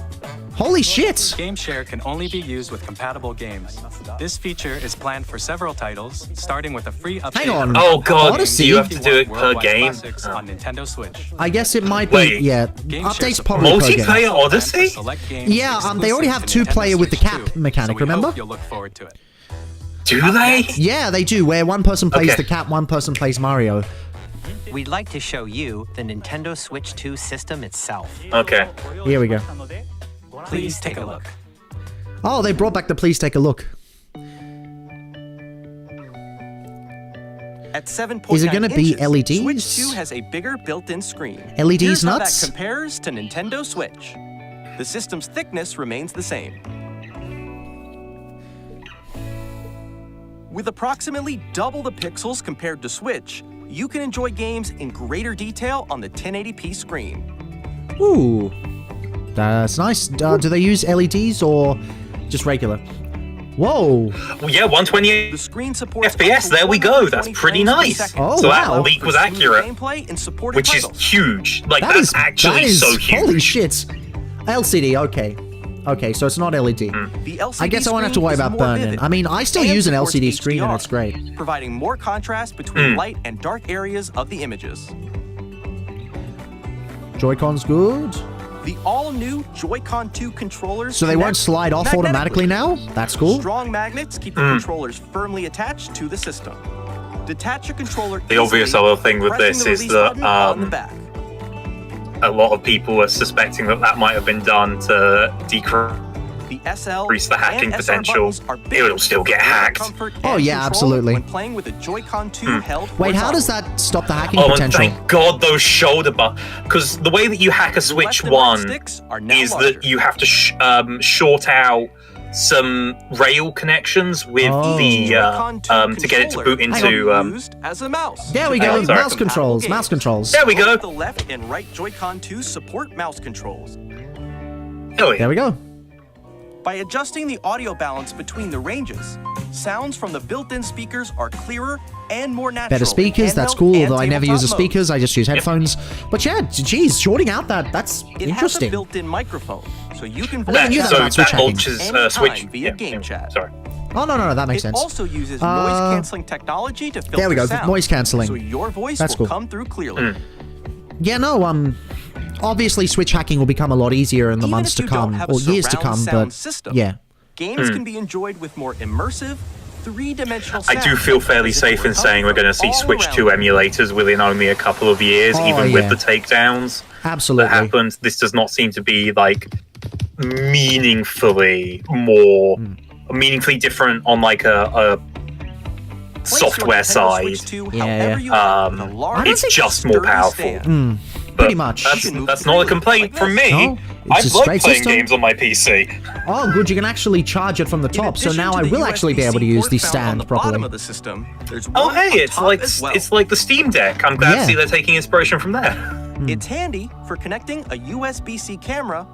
Holy shit. Game Share can only be used with compatible games. This feature is planned for several titles, starting with a free update. Hang on. Oh god, Odyssey? do you have to do it per Worldwide game? classics on Nintendo Switch. I guess it might be. Wait. Yeah. Game Share Updates supports probably per game. Multiplayer Odyssey? Select games Yeah, they already have exclusive to two-player Nintendo with the Switch cap 2, mechanic, so we remember? hope you'll look forward to it. Do they? Yeah, they do, where one person plays Okay. the cat, one person plays Mario. We'd like to show you the Nintendo Switch 2 system itself. Okay. Here we go. Please take a look. Oh, they brought back the please take a look. At 7.9 Is it gonna be inches, LEDs? Switch 2 has a bigger built-in screen. LEDs Here's how nuts? that compares to Nintendo Switch. The system's thickness remains the same. With approximately double the pixels compared to Switch, you can enjoy games in greater detail on the 1080p screen. Ooh, that's nice. Do they use LEDs or just regular? Whoa. Well, yeah, 128 The screen supports FPS. There we go. That's pretty nice. Oh, so wow. that leak was accurate, Gameplay and supported which is titles. huge. Like That that's is actually so huge. Holy shit. LCD, okay. Okay, so it's not LED. The LCD I guess I won't have to screen worry is about more burning. vivid I mean, I still and use an supports LCD screen and HDR, it's great. providing more contrast between light and dark areas of the images. Joy-Con's good. The all-new Joy-Con 2 controllers So they won't connect slide off automatically now? That's cool. Strong magnets keep the controllers firmly attached to the system. Detach your controller The obvious easily, other thing with pressing this the is release that button on the back. a lot of people are suspecting that that might have been done to decrease The SL the hacking and SR potential. buttons are big It'll still get for hacked. comfort Oh, and yeah, control absolutely. When playing with a Joy-Con 2 held Wait, how does horizontally. that stop the hacking Oh, and potential? thank God those shoulder buttons. Because the way that you hack a Switch left and right 1 sticks are now is larger. that you have to short out some rail connections with Oh. the Joy-Con 2 to get it to boot controller into used as a mouse. There we Hang go. on, sorry. Mouse controls. Mouse controls. There we go. Both the left and right Joy-Con 2 support mouse controls. Oh, yeah. There we go. By adjusting the audio balance between the ranges, sounds from the built-in speakers are clearer and more natural. Better speakers, that's handheld cool, and although I never use the tabletop modes. speakers, I just use headphones. But yeah, geez, shorting out that's It interesting. has a built-in microphone, so you can I never knew that so about Switch that hacking. launches anytime Switch via game chat. Sorry. Oh, no, that makes It sense. also uses noise-canceling technology to filter There we go, sound, noise canceling. so your voice That's will cool. come through clearly. Yeah, no, obviously Switch hacking will become a lot easier in the Even months if to you don't come, have a or years to surround come, sound but system, yeah. Games can be enjoyed with more immersive, three-dimensional I sound. do feel fairly as if safe it were in saying we're going to see all Switch around 2 you. emulators within only a couple of years, Oh, even yeah. with the takedowns Absolutely. that happened. This does not seem to be like meaningfully more, meaningfully different on like a Place your software Nintendo side. Switch 2 Yeah, however yeah. you like, with a large, It's just more sturdy powerful. stand. But Pretty much. That's not a complaint from me. No, it's I a like straight playing system. games on my PC. Oh, good, you can actually charge it from the top, so addition now to I the will actually be able to USB-C use the port found on stand the bottom properly. of the system, there's Oh one hey, on it's top like as well. it's like the Steam Deck. I'm glad Yeah. to see they're taking inspiration from there. It's handy for connecting a USB-C camera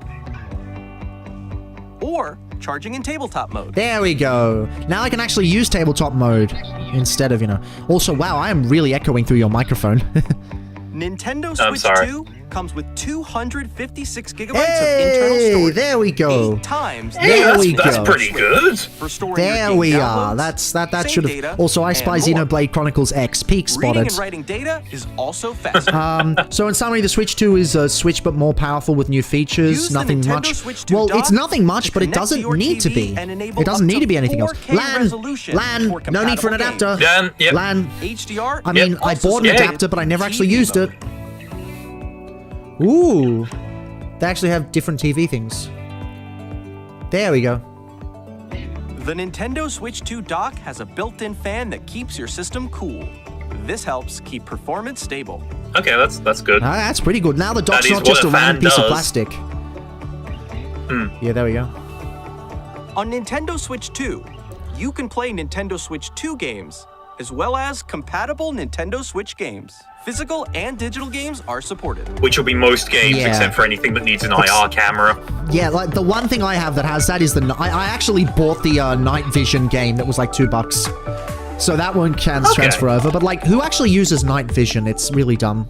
or charging in tabletop mode. There we go. Now I can actually use tabletop mode instead of, Also, wow, I am really echoing through your microphone. Nintendo I'm Switch sorry. 2 comes with 256 gigabytes of internal Hey, storage. there we go. 8 times Hey, There that's, we that's go. pretty good. for storing There your game we are. downloads, That save should data, have. Also, I spy and more. Xenoblade Chronicles X. Peak Reading spotted. and writing data is also faster. So in summary, the Switch 2 is a Switch but more powerful with new features. Use the Nothing Nintendo much. Switch 2 Well, dock it's nothing much, to but it connect to doesn't your need to TV be. and enable It doesn't up need to to be anything else. 4K resolution LAN, for no need for an compatible adapter. games. Yep. LAN. HDR. I mean, I also bought an yeah. adapter, but I never actually TV used mode. it. Ooh. They actually have different TV things. There we go. The Nintendo Switch 2 dock has a built-in fan that keeps your system cool. This helps keep performance stable. Okay, that's good. Ah, that's pretty good. Now the dock's is not what just a a random fan piece of does. plastic. Yeah, there we go. On Nintendo Switch 2, you can play Nintendo Switch 2 games, as well as compatible Nintendo Switch games. Physical and digital games are supported. Which will be most games Yeah. except for anything that needs an IR camera. Yeah, like the one thing I have that has that is I actually bought the Night Vision game that was like $2. So that one can Okay. transfer over, but like who actually uses Night Vision? It's really dumb.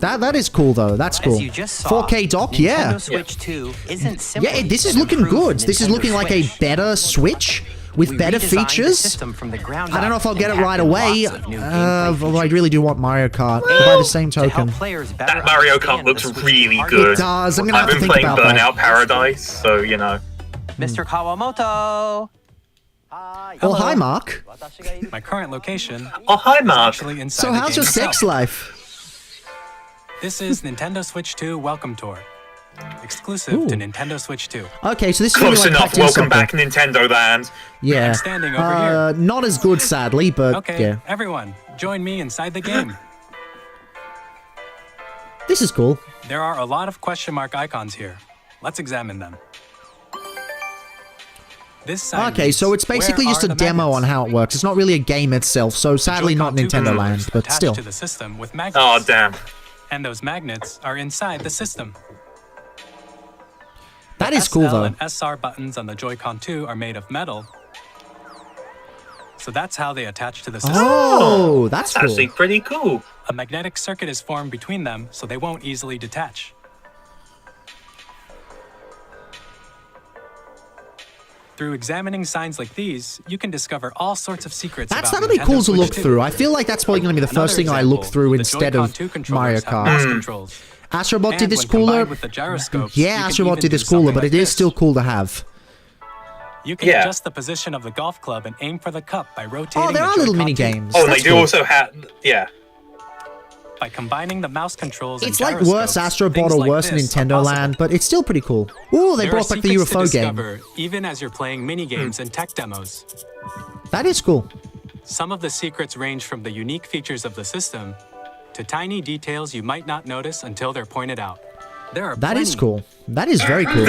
That is cool though. That's cool. As you just saw, 4K dock, Nintendo yeah. Switch 2 isn't simply Yeah, this is an looking improved good. This is Nintendo looking like a Switch. better Switch with We better redesigned the features. system from the ground I don't know up if I'll get it and right packed in away. lots of new gameplay Well, I really do want Mario Kart, but by the same to help token. players better That Mario Kart understand looks the Switch really hardware. good. It does. I'm gonna have I've to been think playing about that. Burnout Paradise, so you know. Mr. Kawamoto. Well, hi, Mark. My current location Oh, hi, is Mark. actually inside So the how's game your itself. sex life? This is Nintendo Switch 2 Welcome Tour. exclusive to Nintendo Switch 2. Okay, so this is Close really like enough. Captain Welcome Soccer. back, Nintendo Land. Yeah. I'm standing over here. Not as good, sadly, but Okay, yeah. everyone, join me inside the game. This is cool. There are a lot of question mark icons here. Let's examine them. This sign Okay, so it's reads, basically "Where just are a the demo magnets?" on how it works. It's not really a game itself, so sadly not Joy-Con 2 Nintendo controllers Land, but attached still. to the system with magnets. Oh, damn. And those magnets are inside the system. That The is cool, SL though. and SR buttons on the Joy-Con 2 are made of metal. So that's how they attach to the system. Oh, that's cool. Actually pretty cool. A magnetic circuit is formed between them, so they won't easily detach. Through examining signs like these, you can discover all sorts of secrets That's about definitely Nintendo cool to Switch look 2. through. I feel like that's probably going to be the first thing I look through the instead Joy-Con of 2 Mario controllers have mouse Kart. controls. Astrobot did And this when cooler. combined with the gyroscopes, Yeah, you can Astrobot even did this do cooler, something but like it is this. still cool to have. You can Yeah. adjust the position of the golf club and aim for the cup by rotating Oh, there the are little Joy-Con mini 2. games. Oh, and they That's do cool. also have, yeah. By combining the mouse controls It's and like worse gyroscopes, Astrobot things or like worse this are Nintendo possible. Land, but it's still pretty cool. Ooh, they There brought are back the secrets to UFO game. discover, even as you're playing mini games and tech demos. That is cool. Some of the secrets range from the unique features of the system to tiny details you might not notice until they're pointed out. There are That is plenty. cool. That is very cool.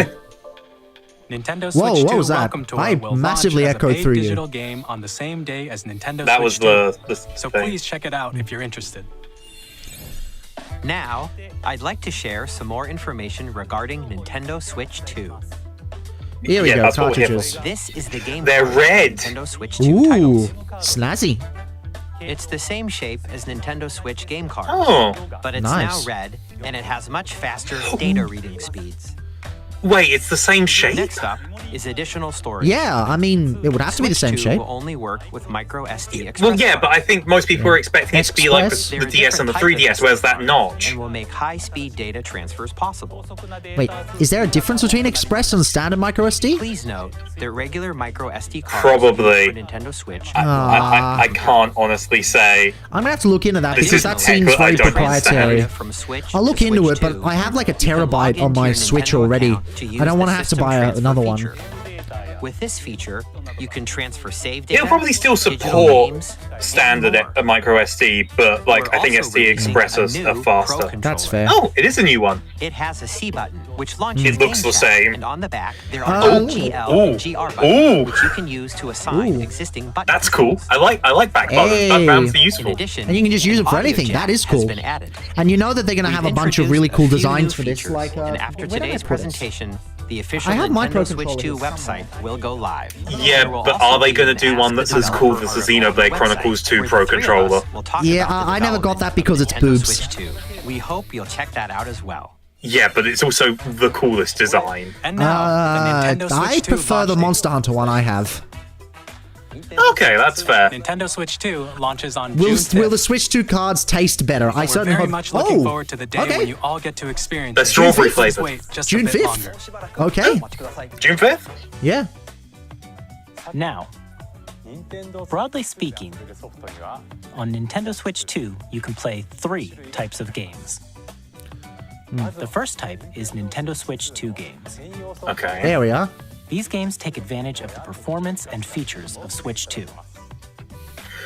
Nintendo Whoa, Switch what 2 was that? Welcome Tour I will massively launch as a echoed paid through you. digital game on the same day as Nintendo That Switch was 2. the So thing. please check it out if you're interested. Now, I'd like to share some more information regarding Nintendo Switch 2. Here we Yeah, go, that's what we're here cartridges. This is the game They're board of red. Nintendo Switch 2 Ooh, titles. snazzy. It's the same shape as Nintendo Switch game cards, Oh. but it's Nice. now red, and it has much faster data reading speeds. Wait, it's the same shape? Next up is additional storage. Yeah, I mean, it would have to be the Switch same 2 shape. will only work with micro SD express Well, yeah, but I think most people are expecting it to be like Express? the DS and the 3DS, where's that notch? and will make high-speed data transfers possible. Wait, is there a difference between Express and standard micro SD? Please note that regular micro SD cards Probably. for Nintendo Switch I can't honestly say. I'm gonna have to look into that This because is that tech, seems but I very don't proprietary. understand. from Switch I'll look to into Switch it, but 2. I have like a You can terabyte log on into my your Switch Nintendo already. account to use I don't the want to have to system buy transfer another one. feature. With this feature, you can transfer save data. It'll probably still digital support games, and standard more. micro SD, but like We're I think also SD releasing Express a are new faster. Pro That's controller. fair. Oh, it is a new one. It has a C button, which launches It looks game the chat, same. And on the back, there Oh. are GL and GR buttons, Ooh. which you can use to assign Ooh. existing buttons. That's cool. I like back buttons. Hey. That sounds In useful. addition, And you can just use an them for audio anything. jack That is has cool. been added. And you know that they're gonna have a We've bunch of really introduced cool a few designs new for this. features, Like, and after where did I today's put it? presentation, the official I have my Pro Nintendo Switch 2 controller website will go live. Yeah, There will but also are they be going to an do one Ask that's the as cool Developer as the article on Xenoblade the Chronicles website, 2 where Pro the three of us controller? will talk Yeah, about the I never got development that because of it's Nintendo boobs. Switch 2. We hope you'll check that out as well. Yeah, but it's also the coolest design. And now, the Nintendo Switch I 2 prefer the launch date. Monster Hunter one I have. Okay, that's fair. Nintendo Switch 2 launches on Will June 5th. the Switch 2 cards taste better? I We're certainly very hope. much looking Oh, forward to the day okay. when you all get to experience They're it. strawberry Please flavored. wait just June a bit 5th? longer. Okay. June 5th? Yeah. Now, broadly speaking, on Nintendo Switch 2, you can play 3 types of games. The first type is Nintendo Switch 2 games. Okay. There we are. These games take advantage of the performance and features of Switch 2.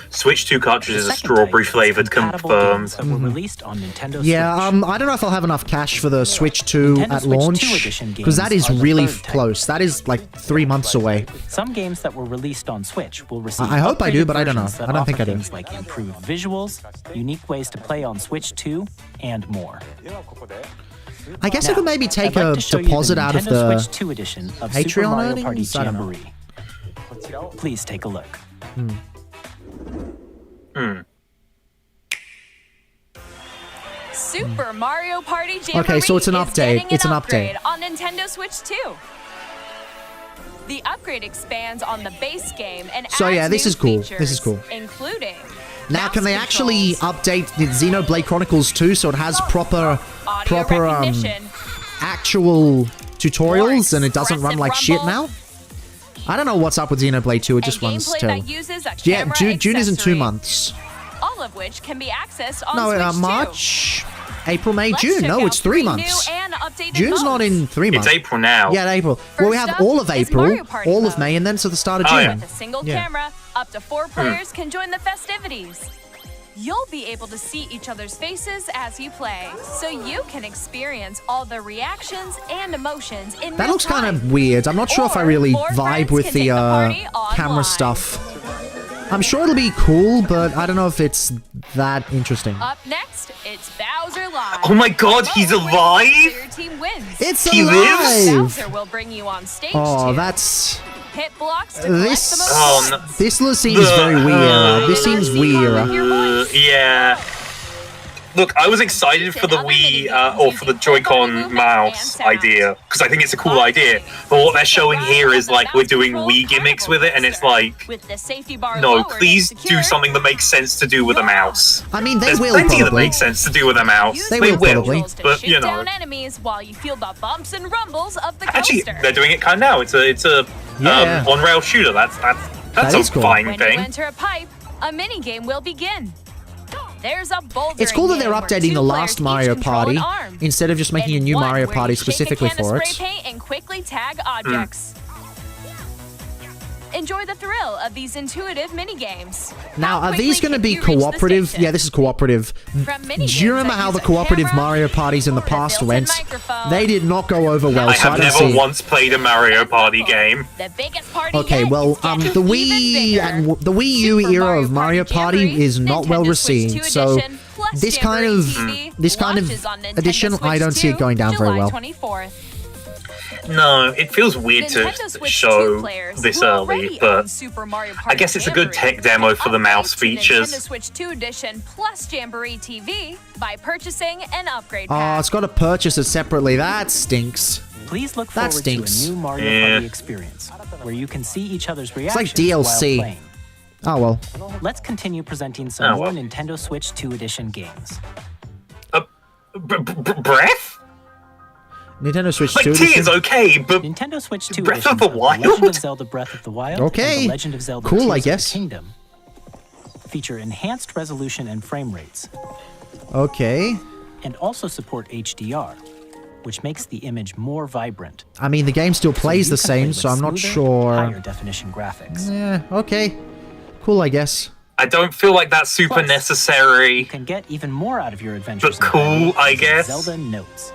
Switch 2 cartridges The are second type strawberry is flavored, compatible confirmed. games that were released on Nintendo Yeah, Switch. I don't know if I'll have enough cash for the Switch 2 Nintendo at Switch 2 launch, edition because that games is are the really third type. close. That is like 3 months away. Some games that were released on Switch will receive I hope I do, upgraded but I don't know. versions that I don't think offer I do. things like improved visuals, unique ways to play on Switch 2, and more. I guess I Now, could maybe take I'd like a to show you deposit the out of Nintendo the Switch 2 edition of Patreon Super Mario Party earnings? I don't know. Jamboree. Please take a look. Super Mario Party Jamboree Okay, so it's an is update. getting It's an upgrade update. on Nintendo Switch 2. The upgrade expands on the base game and So, adds yeah, this new is cool. features, This is cool. including Now, can they mouse actually controls, update the Xenoblade Chronicles 2 so it has proper audio recognition, actual tutorials and it doesn't run expressive like shit rumble, now? I don't know what's up with Xenoblade 2. It just and runs gameplay terrible. that uses a Yeah, camera June isn't 2 accessory, months. all of which can be accessed on No, Switch 2. March, April, May, Let's June. check No, out it's 3 new months. and updated June's not modes. in 3 months. It's April now. Yeah, April. Well, we have First all up of is April, Mario Party all of mode. May, and then to the start of Oh, June. yeah. With a single Yeah. camera, up to 4 players can join the festivities. You'll be able to see each other's faces as you play, so you can experience all the reactions and emotions in That real looks kind time. of weird. I'm not sure if I Or really more vibe friends with can the take party camera online. stuff. I'm sure it'll be cool, but I don't know if it's that interesting. Up next, it's Bowser Live. Oh my God, he's Vote which alive? player team wins. It's He lives? alive! Bowser will bring you on stage Oh, too. that's... Hit blocks to collect the This... most Oh, no. points. This seems very weird. This seems weird. Yeah. Look, I was excited for the Wii, or for the Joy-Con mouse idea, because I think it's a cool idea. But what they're showing here is, like, we're doing Wii gimmicks with it, and it's like, With the safety bar no, lowered please and do secured, something that makes sense to do with a mouse. I mean, they There's will plenty that probably. makes sense to do with a mouse. They will probably. to But, shoot you know. down enemies while you feel the bumps and rumbles of the Actually, coaster. they're doing it kind of now. It's a Yeah. on-rail shooter. That's That a is cool. fine When thing. you enter a pipe, a mini game will begin. There's a bouldering It's cool that they're game where updating 2 the last players Mario each control Party an arm. instead of just making a And new one Mario where Party you shake a specifically can of for spray it. paint and quickly tag objects. Enjoy the thrill of these intuitive mini games. Now, How are these quickly going to can be you reach the cooperative? station? Yeah, this is cooperative. From mini Do you games remember that how use the a cooperative camera Mario parties in the or a past built-in went? microphone. They did not go over well, I so I have don't never see. once played a Mario Party game. The biggest party Okay, yet well, is getting the even Wii bigger. and the Wii U Super era of Mario Party Jamboree, is not well Nintendo Switch received. 2 So edition, plus this kind Jamboree of TV edition, launches on Nintendo I don't Switch see it 2, going down very July well. 24th. No, it feels weird to Nintendo Switch 2 show players this who early, already but own Super Mario I Party guess it's a good Jamboree tech demo for the can mouse upgrade to features. Nintendo Switch 2 edition plus Jamboree TV by purchasing an upgrade Oh, pack. it's got to purchase it separately. That stinks. Please look That forward stinks. to a new Mario Yeah. Party experience, where you can see each other's like reactions DLC. while playing. Oh, well. Let's continue presenting some Oh, more well. Nintendo Switch 2 edition games. Breath? Nintendo Switch Like 2 T edition? is okay, but Nintendo Switch 2 Breath of editions the The Legend of Wild? Zelda Breath of the Wild Okay. and The Legend of Zelda Cool, Tears I of the guess. Kingdom feature enhanced resolution and frame rates, Okay. and also support HDR, which makes the image more vibrant. I mean, the game still So plays you the can play same, with so I'm not smoother, sure. higher definition graphics. Yeah, okay. Cool, I guess. I don't feel like that's super Plus, You necessary. can get even more out of your adventures. But cool, environment I using guess. Zelda Notes.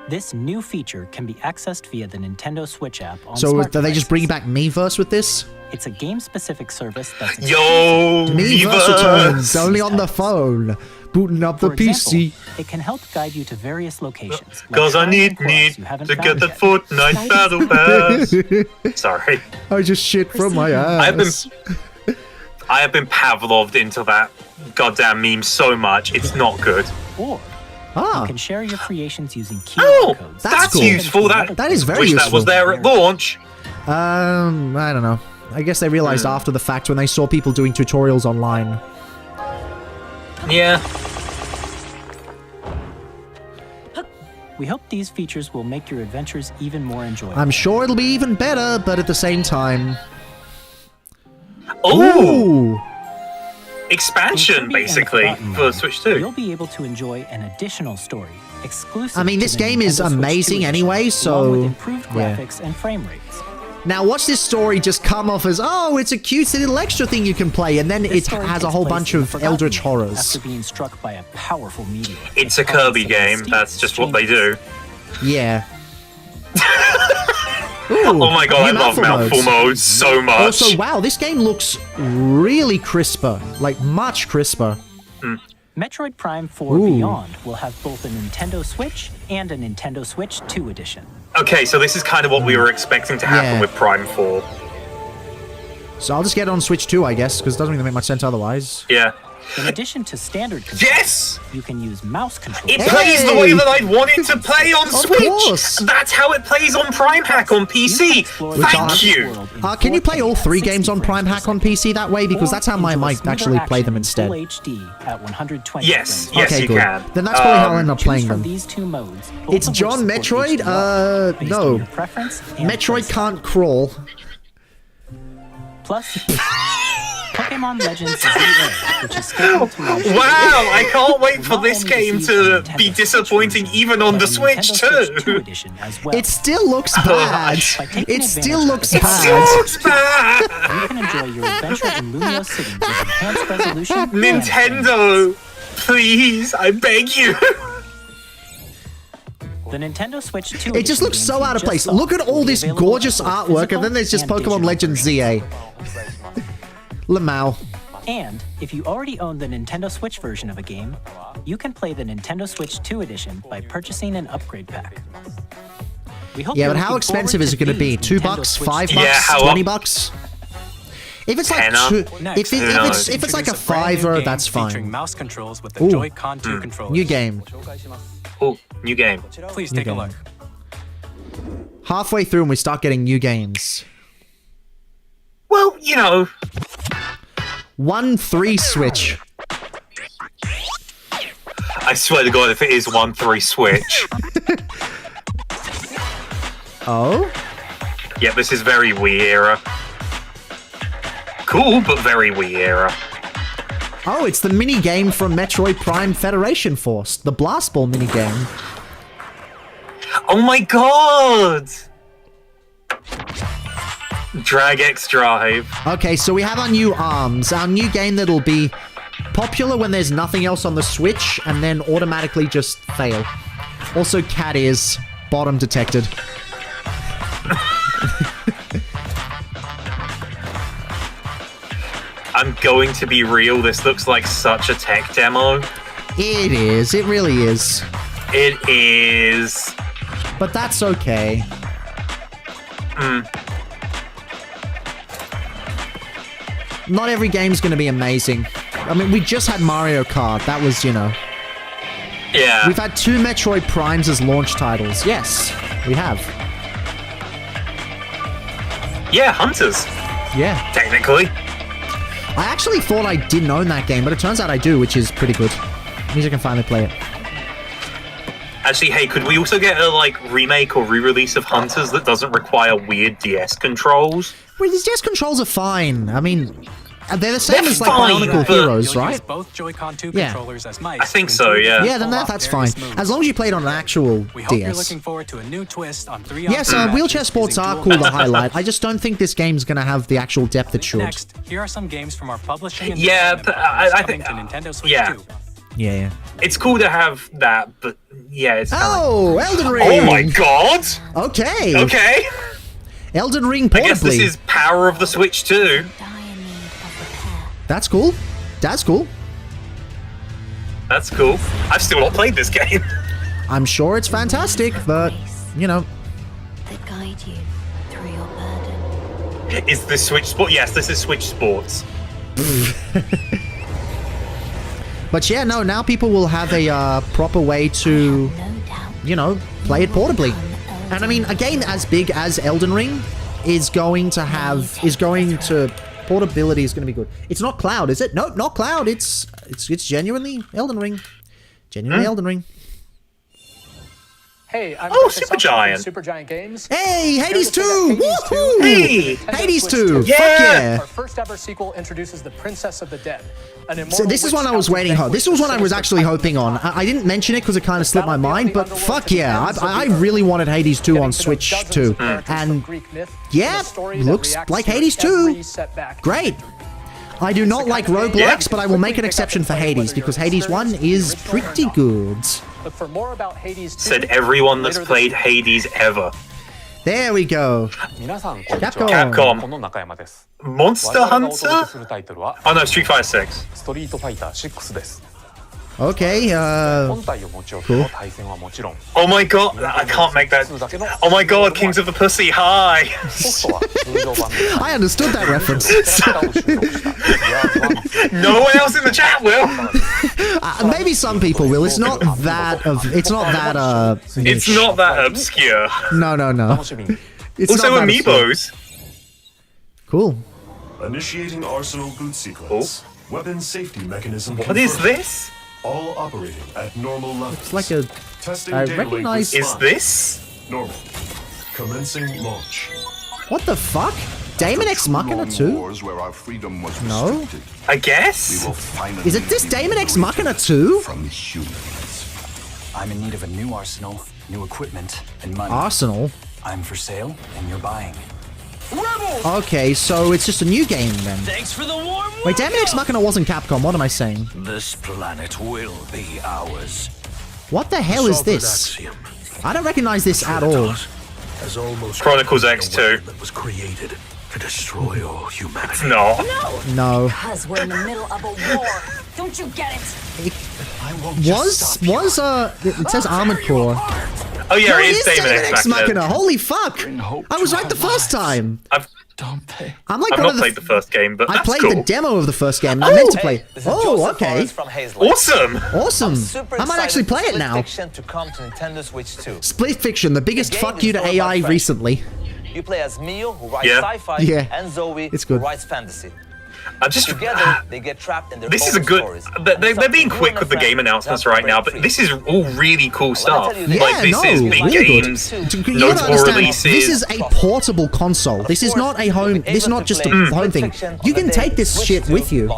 This new feature can be accessed via the Nintendo Switch app on So smart do they just bring devices. back Miiverse with this? It's a game-specific service that's Yo, Miiverse returns, Miiverse! only on the phone. Booting up the For example, PC. it can help guide you to various locations. like Cause I shrines and need quests you haven't to found get that yet. Fortnite battle pass. Sorry. I just shit from my ass. I have been Pavloved into that goddamn meme so much. It's not good. Or Ah. you can share your creations using QR Oh, codes. That's that's cool. useful. That is very Wish useful. that was there at launch. I don't know. I guess they realized after the fact when they saw people doing tutorials online. Yeah. We hope these features will make your adventures even more enjoyable. I'm sure it'll be even better, but at the same time... Oh, Ooh! expansion In Kirby and basically Forgotten for Land, Switch 2. You'll be able to enjoy an additional story exclusive. I mean, to this the game is Nintendo Switch 2 amazing edition, anyway, so- along with improved yeah. graphics and frame rates. Now, watch this story just come off as, oh, it's a cute little extra thing you can play, and then This it story has a takes whole place bunch in the of Forgotten eldritch Land horrors. After being struck by a powerful meteor. It's a causing Kirby some game. mysterious That's just what they do. Yeah. Oh my god, I new love mouthful mode so much. Also, wow, this game looks really crisper. Like, much crisper. Metroid Prime 4 Ooh. Beyond will have both a Nintendo Switch and a Nintendo Switch 2 edition. Okay, so this is kind of what we were expecting to happen Yeah. with Prime 4. So I'll just get it on Switch 2, I guess, because it doesn't really make much sense otherwise. Yeah. In addition to standard controls, Yes! you can use mouse controls. It plays the way that I'd want it to play on Switch! course. That's how it plays on Prime Hack on PC! Thank you! Can you play all 3 games on Prime Hack on PC that way? Because that's how I might actually play them instead. Full HD at 120 Yes, frames. yes, Okay, you good. can. Then that's probably how I'll end up Choose playing from them. these two modes. both It's of which John support Metroid? HDR, based on No. your preference and Metroid playstyle. can't crawl. Plus, Pokemon Legends ZA, which is scheduled to launch. Wow, I can't wait for this game to be disappointing even on the Switch too. It still looks bad. It still looks It still looks bad. You can enjoy your adventure in Lumio City with enhanced resolution. Nintendo, please, I beg you. The Nintendo Switch 2 It just looks so out of place. Look at all this gorgeous artwork, and then there's just Pokemon Legends ZA. Lamau. And if you already own the Nintendo Switch version of a game, you can play the Nintendo Switch 2 edition by purchasing an upgrade pack. We hope Yeah, but how expensive is it going to be? $2, $5, Yeah, $20? If it's like if it's like a $5, that's fine. Mouse controls with the Ooh. Joy-Con 2 controllers. New game. Oh, new game. Please New take a game. look. Halfway through and we start getting new games. Well, you know. 1-3 Switch. I swear to God, if it is 1-3 Switch. Oh? Yep, this is very Wii era. Cool, but very Wii era. Oh, it's the mini game from Metroid Prime Federation Force, the Blast Ball mini game. Oh my God! Drag X Drive. Okay, so we have our new arms, our new game that'll be popular when there's nothing else on the Switch, and then automatically just fail. Also, cat ears, bottom detected. I'm going to be real, this looks like such a tech demo. It is, it really is. It is. But that's okay. Not every game's gonna be amazing. I mean, we just had Mario Kart, that was, you know... Yeah. We've had 2 Metroid Primes as launch titles. Yes, we have. Yeah, Hunters. Yeah. Technically. I actually thought I didn't own that game, but it turns out I do, which is pretty good. Means I can finally play it. Actually, hey, could we also get a, like, remake or re-release of Hunters that doesn't require weird DS controls? Well, these DS controls are fine. I mean, they're the same They're as, like, fine, Bionicle but- Heroes, You'll right? use both Joy-Con 2 Yeah. controllers as mice. I think so, yeah. Yeah, then that's fine. As long as you play it on an actual We hope you're DS. looking forward to a new twist on 3 Yes, wheelchair sports are cool to highlight. I just don't think this game's gonna have the actual depth it should. Next, here are some games from our publishing and Yeah, development but partners I coming think- to Nintendo Switch yeah. 2. Yeah. It's cool to have that, but yeah, it's kinda Oh, Elden Ring! Oh my God! Okay. Okay. Elden Ring I guess portably. this is Power of the Switch 2. That's cool. That's cool. That's cool. I've still not played this game. I'm sure it's fantastic, but, you know. That guide you through your burden. Is this Switch Sport? Yes, this is Switch Sports. But yeah, no, now people will have a proper way to, you know, play it portably. And I mean, a game as big as Elden Ring is going to portability is going to be good. It's not cloud, is it? Nope, not cloud. It's genuinely Elden Ring. Genuinely Elden Ring. Hey, I'm Supergiant. Supergiant Games. Hey, Hades 2! Hades 2. Woohoo! Hey! Hades 2! Yeah! Fuck yeah! Our first ever sequel introduces the Princess of the Dead. So this is one I was waiting on. This was one I was actually hoping on. I didn't mention it because it kind of slipped my mind, but fuck yeah, I really wanted Hades 2 on Switch 2. And yeah, looks like Hades 2. Great. I do not like roguelikes, but I will make an exception for Hades because Hades 1 is pretty good. But for more about Hades 2, Said everyone that's played Hades ever. There we go. Capcom. Monster Hunter? Oh no, Street Fighter 6. Okay, cool. Oh my God, I can't make that. Oh my God, Kings of the Pussy, hi! I understood that reference. No one else in the chat will. Maybe some people will. It's not that It's not that obscure. No. It's Also not that amiibos. Cool. Initiating arsenal boot sequence. Weapon safety mechanism. What is this? All operating at normal levels. It's like a. Testing I data link recognize. response. Is this? Normal. Commencing launch. What the fuck? Damon X Machina 2? No? I guess? Is it this Damon X Machina 2? I'm in need of a new arsenal, new equipment, and money. Arsenal? I'm for sale, and you're buying. Okay, so it's just a new game then. Thanks for the warm Wait, Damon X Machina wasn't Capcom. What am I saying? This planet will be ours. What the hell is this? I don't recognize this at all. Chronicles X2. That was created to destroy all humanity. No. No. Because we're in the middle of a war. Don't you get it? It says Armored Core. Oh yeah, No, it is Damon X Machina. Holy fuck! I was right the first time. I'm like I've not played the first game, but I that's played cool. the demo of the first game. And I meant to play. Oh, okay. Awesome! Awesome. I might actually play it now. Split Fiction, the biggest fuck you to AI recently. You play as Mio, who writes Yeah. sci-fi, Yeah. and Zoe, It's good. who writes fantasy. Just Together, they get trapped in their This is own a good. stories. They're being quick with the game announcements right now, but this is all really cool stuff. Yeah, Like this is big really games, good. You gotta notable understand, releases. this is a portable console. This is not a home. This is not just a home thing. You can take this shit with you.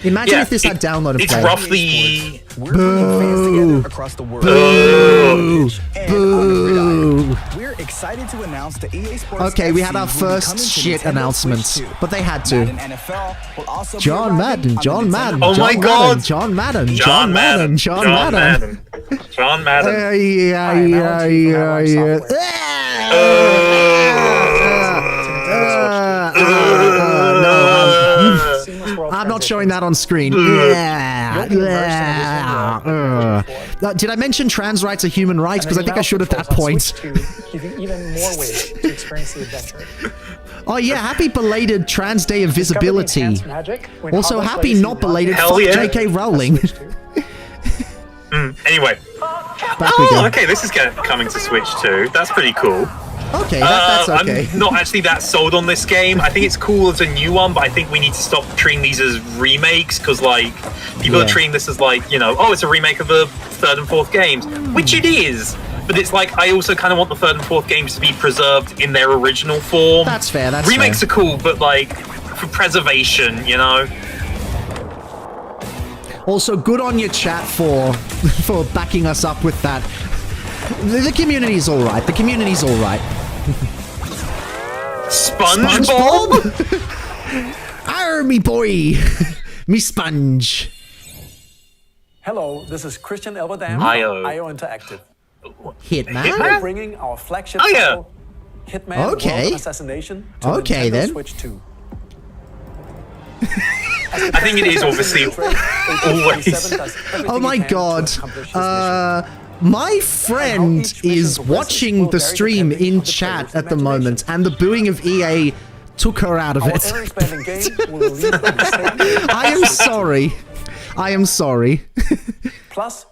Imagine if this had download and It's play. roughly. Boo! Across the world. Boo! Boo! We're excited to announce the EA Sports Okay, we had FC our will be first coming to shit Nintendo announcements, Switch 2. but they had to. Madden NFL will also be John arriving Madden, on the John Nintendo Madden, Oh my John God. Madden, John Madden, John Madden, John Madden. John Madden. I'm not showing that on screen. Did I mention trans rights are human rights? Because I think I should at that point. Giving even more ways to experience the adventure. Oh yeah, happy belated Trans Day of Visibility. Magic, when Also Hogwarts happy Legacy not belated Hell fuck yeah. J.K. Rowling. Anyway. Back we go. Okay, this is coming to Switch too. That's pretty cool. Okay, that's okay. I'm not actually that sold on this game. I think it's cool as a new one, but I think we need to stop treating these as remakes because, like, people are treating this as like, you know, oh, it's a remake of the third and fourth games, which it is. But it's like I also kind of want the third and fourth games to be preserved in their original form. That's fair. That's remakes fair. are cool, but like for preservation, you know. Also, good on your chat for backing us up with that. The community's all right. The community's all right. SpongeBob? Arr, me boy, me sponge. Hello, this is Christian Elverdam IO. from IO Interactive. Hitman? We're bringing our flagship Oh, yeah. title, Hitman Okay. World Assassination, to Okay, Nintendo then. Switch 2. I think it is obviously always. Oh my god. My friend is watching the stream in chat at the moment, and the booing of EA took her out of it. I am sorry. I am sorry. Plus,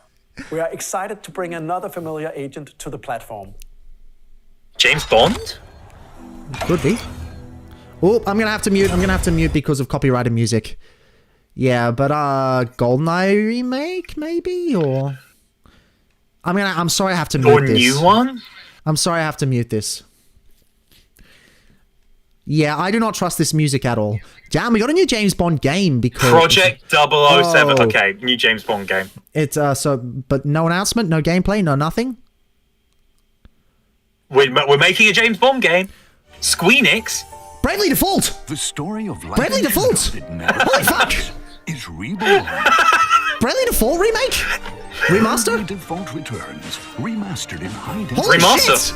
we are excited to bring another familiar agent to the platform. James Bond? Could be. Oh, I'm gonna have to mute. I'm gonna have to mute because of copyrighted music. Yeah, but GoldenEye remake maybe, or I'm sorry I have to mute Or this. new one? I'm sorry I have to mute this. Yeah, I do not trust this music at all. Damn, we got a new James Bond game because Project 007. Oh. Okay, new James Bond game. It's but no announcement, no gameplay, no nothing. We're making a James Bond game. Squeenix. Bravely Default. The story of life Bravely Default. Holy fuck. is reborn. Bravely Default remake? Remaster? Bravely Default returns, remastered in high Holy definition. shit!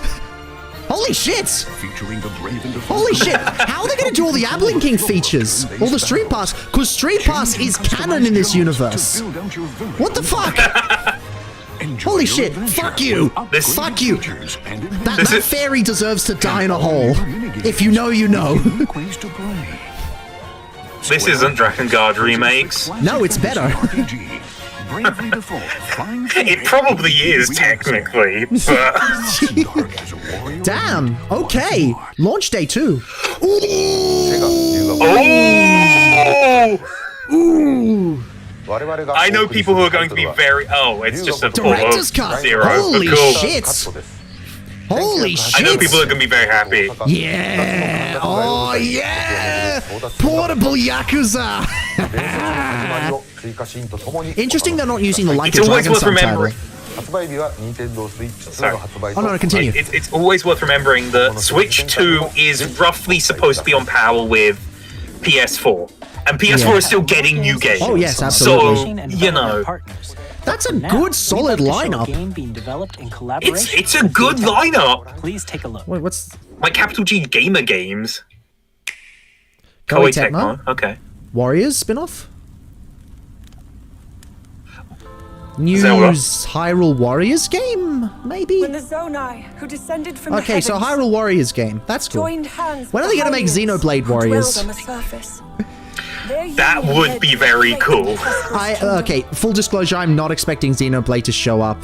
Holy shit! Featuring the brave and default. Holy shit! How are they going to do all the ab-linking features? All the Stream Pass? Because Stream Pass is canon in this universe. What the fuck? Holy shit! Fuck you! Fuck you! That fairy deserves to die in a hole. If you know, you know. This isn't Drakengard remakes. No, it's better. It probably is, technically, but... Damn! Okay! Launch day 2. Oh! Ooh! I know people who are going to be very... Oh, it's just a Director's cut! Zero. Holy Cool. shit! Holy shit! I know people are gonna be very happy. Yeah! Oh yeah! Portable Yakuza! Interesting they're not using the Like a Dragon subtitle. Oh no, continue. It's always worth remembering that Switch 2 is roughly supposed to be on par with PS4. And PS4 is still getting new games. Oh yes, absolutely. So, you know. That's a good, solid lineup. It's a good lineup. Please take a look. Wait, what's... Like Capital G Gamer Games. Koei Tecmo. Okay. Warriors spin-off? New Zelda. Hyrule Warriors game, maybe? When the Zonai, who descended from Okay, so Hyrule Warriors game. That's cool. joined hands When are they with going to make the Xenoblade Hylians who Warriors? dwelled on the surface. That would be very cool. Okay, full disclosure, I'm not expecting Xenoblade to show up.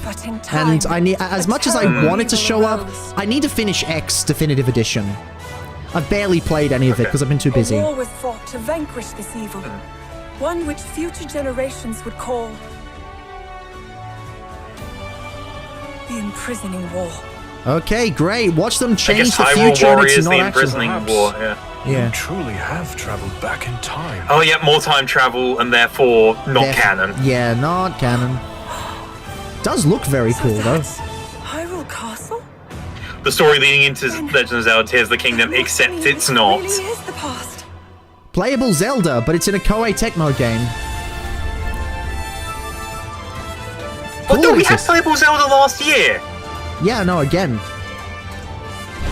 And I need, as much as I want it to show up, I need to finish X Definitive Edition. I've barely played any of it because I've been too busy. A war was fought to vanquish this evil, one which future generations would call the imprisoning war. Okay, great. Watch them I change guess the Hyrule future and Warriors, it's not the actually... imprisoning war, yeah. Yeah. You truly have traveled back in time. Oh yeah, more time travel and therefore not canon. Yeah, not canon. Does look very cool though. Hyrule Castle? The story leading into Legend of Zelda Tears of the Kingdom, except it's not. Really is the past. Playable Zelda, but it's in a Koei Tecmo game. But no, Cool, we is had this? playable Zelda last year. Yeah, no, again.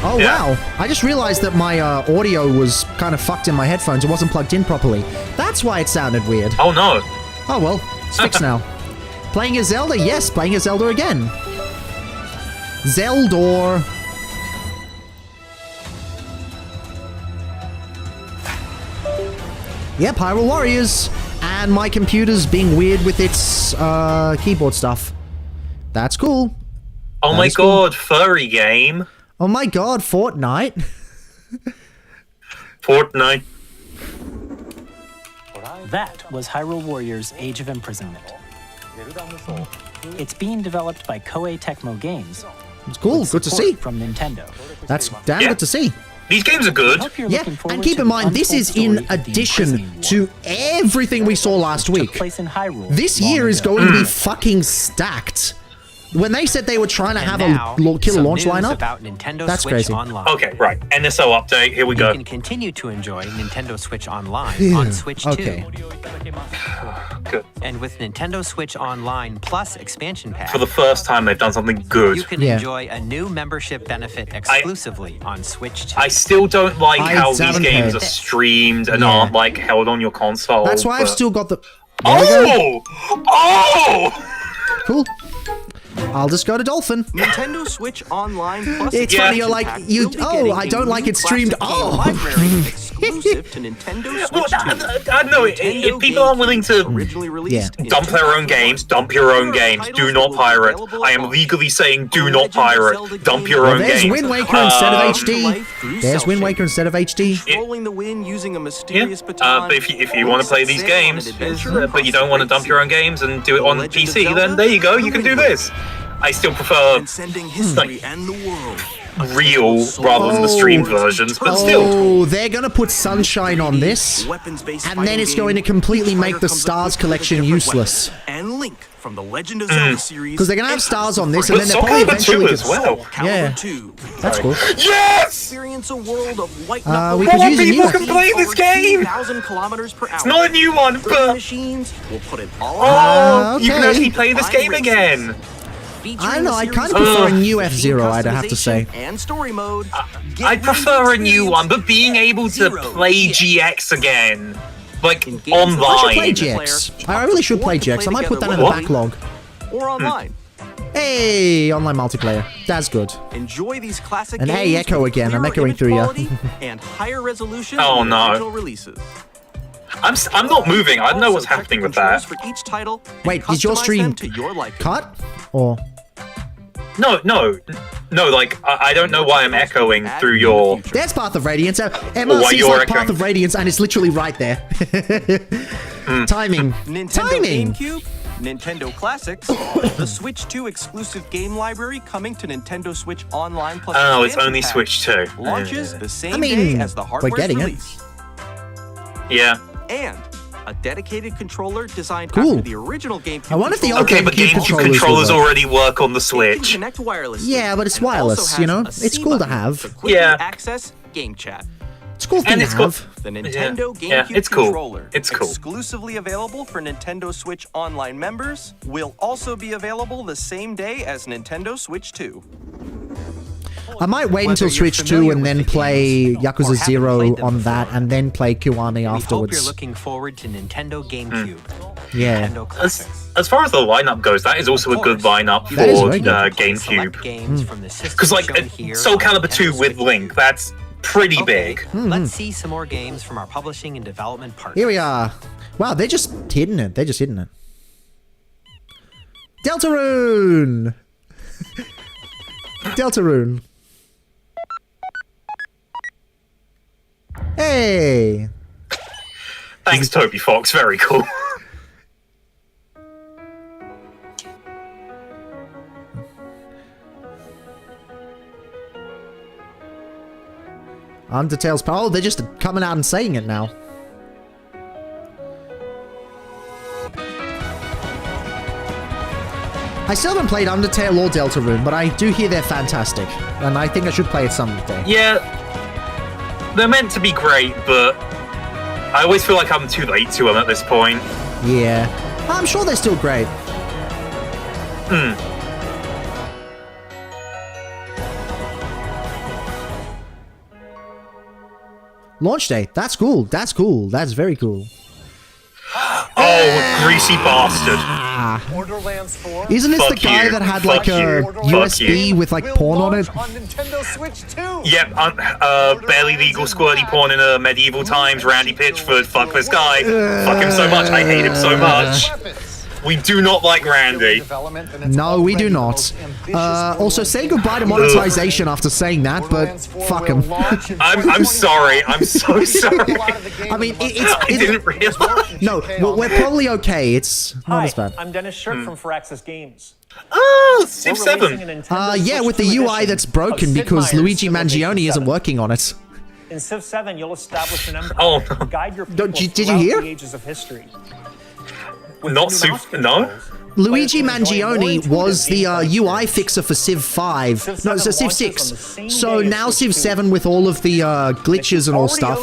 Oh, Yeah. wow. I just realized that my audio was kind of fucked in my headphones. It wasn't plugged in properly. That's why it sounded weird. Oh no. Oh, well. It's fixed now. Playing a Zelda? Yes, playing a Zelda again. Zeldor. Yep, Hyrule Warriors. And my computer's being weird with its keyboard stuff. That's cool. Oh my god, furry game. Oh my god, Fortnite. Fortnite. That was Hyrule Warriors Age of Imprisonment. It's being developed by Koei Tecmo Games. It's cool, with good to support see. From Nintendo. That's damn good to see. These games are good. Yeah, and keep in mind, this is in addition to everything we saw last week. This year is going to be fucking stacked. When they said they were trying to have a killer launch lineup, about Nintendo that's Switch crazy. Online. Okay, right. NSO update. Here we go. You can continue to enjoy Nintendo Switch Online on Switch 2. Okay. Good. And with Nintendo Switch Online Plus expansion pack, For the first time, they've done something good. you can enjoy a new membership benefit exclusively on Switch 2. I still don't like I how these haven't games heard. are streamed and Yeah. aren't like held on your console. That's why I've but- still got the... There we go. Oh! Cool. I'll just go to Dolphin. Nintendo Switch Online Plus. It's funny, you're like, I don't like it streamed. Oh! Exclusive to Nintendo Switch Well, 2. I don't know. If people aren't willing to dump their own games, dump your own games. Do not pirate. I am legally saying do not pirate. Dump your Well, own there's games. Wind Waker instead of HD. There's Wind Waker instead of HD. Controlling the wind using a mysterious But if you want to play these games, but you don't want to dump your own games and do it on PC, then there you go. You can do this. I still prefer like, real rather than the streamed versions, but still. Oh, they're going to put Sunshine on this, and then it's going to completely make the Stars collection useless. And Link from the Legend of Zelda series. Because they're going to have stars on this, and But then they're probably Soul Calibur 2 eventually... as well. Yeah, that's cool. Yes! Experience a world of white We could use a new people can play this game! 1,000 kilometers per hour. It's not a new one, but... machines will put it all Oh, okay. you can actually play this game again! I don't know, I kind of prefer a new F-Zero, I'd have to say. And story mode. I prefer a new one, but being able to play GX again, like, I should online. play GX. I really should play GX. I might put that in the backlog. Or online. Hey, online multiplayer. That's good. Enjoy these classic And games hey, Echo with again. I'm clearer echoing image through you. quality and higher resolution Oh, than no. original releases. I'm not moving. I don't know what's happening with that. For each title, Wait, and is your customize stream them to your liking. cut? Or... No, like, I don't know why I'm echoing through your... There's Path of Radiance. why MRC's you're like Path echoing. of Radiance, and it's literally right there. Timing. Nintendo Timing. GameCube, Nintendo Classics, the Switch 2 exclusive game library coming to Nintendo Switch Online plus Oh, it's expansion only pack, Switch 2. launches the same day as the hardware's release. Yeah. And a dedicated controller designed Cool. after the original GameCube. I wonder if the old Okay, but GameCube controllers already work on the Switch. Connect wirelessly. Yeah, but it's and also wireless, has you know? a It's C cool to button have. to quickly access game chat. It's a cool thing to have. The Nintendo Yeah, GameCube it's cool. controller, It's cool. exclusively available for Nintendo Switch Online members, will also be available the same day as Nintendo Switch 2. I might wait until Switch 2 and then play Yakuza 0 on that, and then play Kiwami We hope you're afterwards. looking forward to Nintendo GameCube. Yeah. Nintendo Classics. As far as the lineup goes, that is also a good lineup That is for very good. GameCube. Games from the system Because, like, shown here Soul on Calibur Nintendo 2 with Switch. Link, that's pretty big. Let's see some more games from our publishing and development partners. Here we are. Wow, they're just hidden it. They're just hidden it. Deltarune! Deltarune. Hey! Thanks, Toby Fox. Very cool. Undertale's power. Oh, they're just coming out and saying it now. I still haven't played Undertale or Deltarune, but I do hear they're fantastic, and I think I should play it someday. Yeah, they're meant to be great, but I always feel like I'm too late to them at this point. Yeah. I'm sure they're still great. Launch date. That's cool. That's cool. That's very cool. Oh, greasy bastard. Borderlands 4. Isn't this Fuck the guy you. that had Fuck like a you. USB with like porn on it? On Nintendo Switch 2. Yep, barely legal squirty porn in medieval times. Randy Pitchford, fuck this guy. Fuck him so much. I hate him so much. We do not like Randy. No, we do not. Also, say goodbye to monetization after saying that, but fuck him. I'm sorry. I'm so sorry. I mean, I didn't realize. No, we're probably okay. It's not as bad. I'm Dennis Shirk from Firaxis Games. Oh, Civ 7. Yeah, with the UI that's broken because Luigi Mangione isn't working on it. In Civ 7, you'll establish an empire Oh, to guide your people did you throughout hear? the ages of history. Not Civ. No. Luigi Mangione was the UI fixer for Civ 5. No, so Civ 6. So now Civ 7 with all of the glitches and all stuff,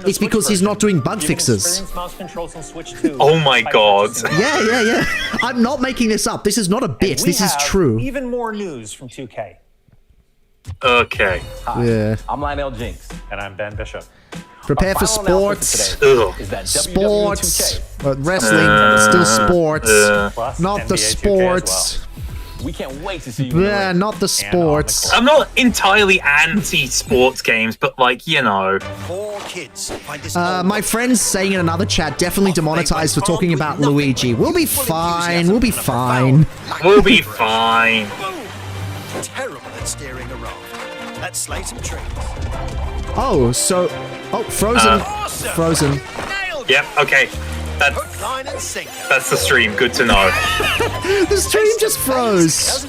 it's because he's not doing bug fixes. Oh my god. Yeah. I'm not making this up. This is not a bit. This is true. Even more news from 2K. Okay. Hi, Yeah. I'm Lionel Jinks. And I'm Ben Bishop. Prepare for sports. Is that Sports. WWE Wrestling. Still sports. Plus Not the NBA 2K as sports. We can't wait to see you. Yeah, not the sports. I'm not entirely anti-sports games, but like, you know. My friend's saying in another chat, definitely demonetized for talking about Luigi. We'll be fine. We'll be fine. We'll be fine. Terrible at steering a raft. Let's slay some trees. Oh, so... Oh, Frozen. Frozen. Yep, okay. Hook, line, and sinker. That's the stream. Good to know. The stream just froze.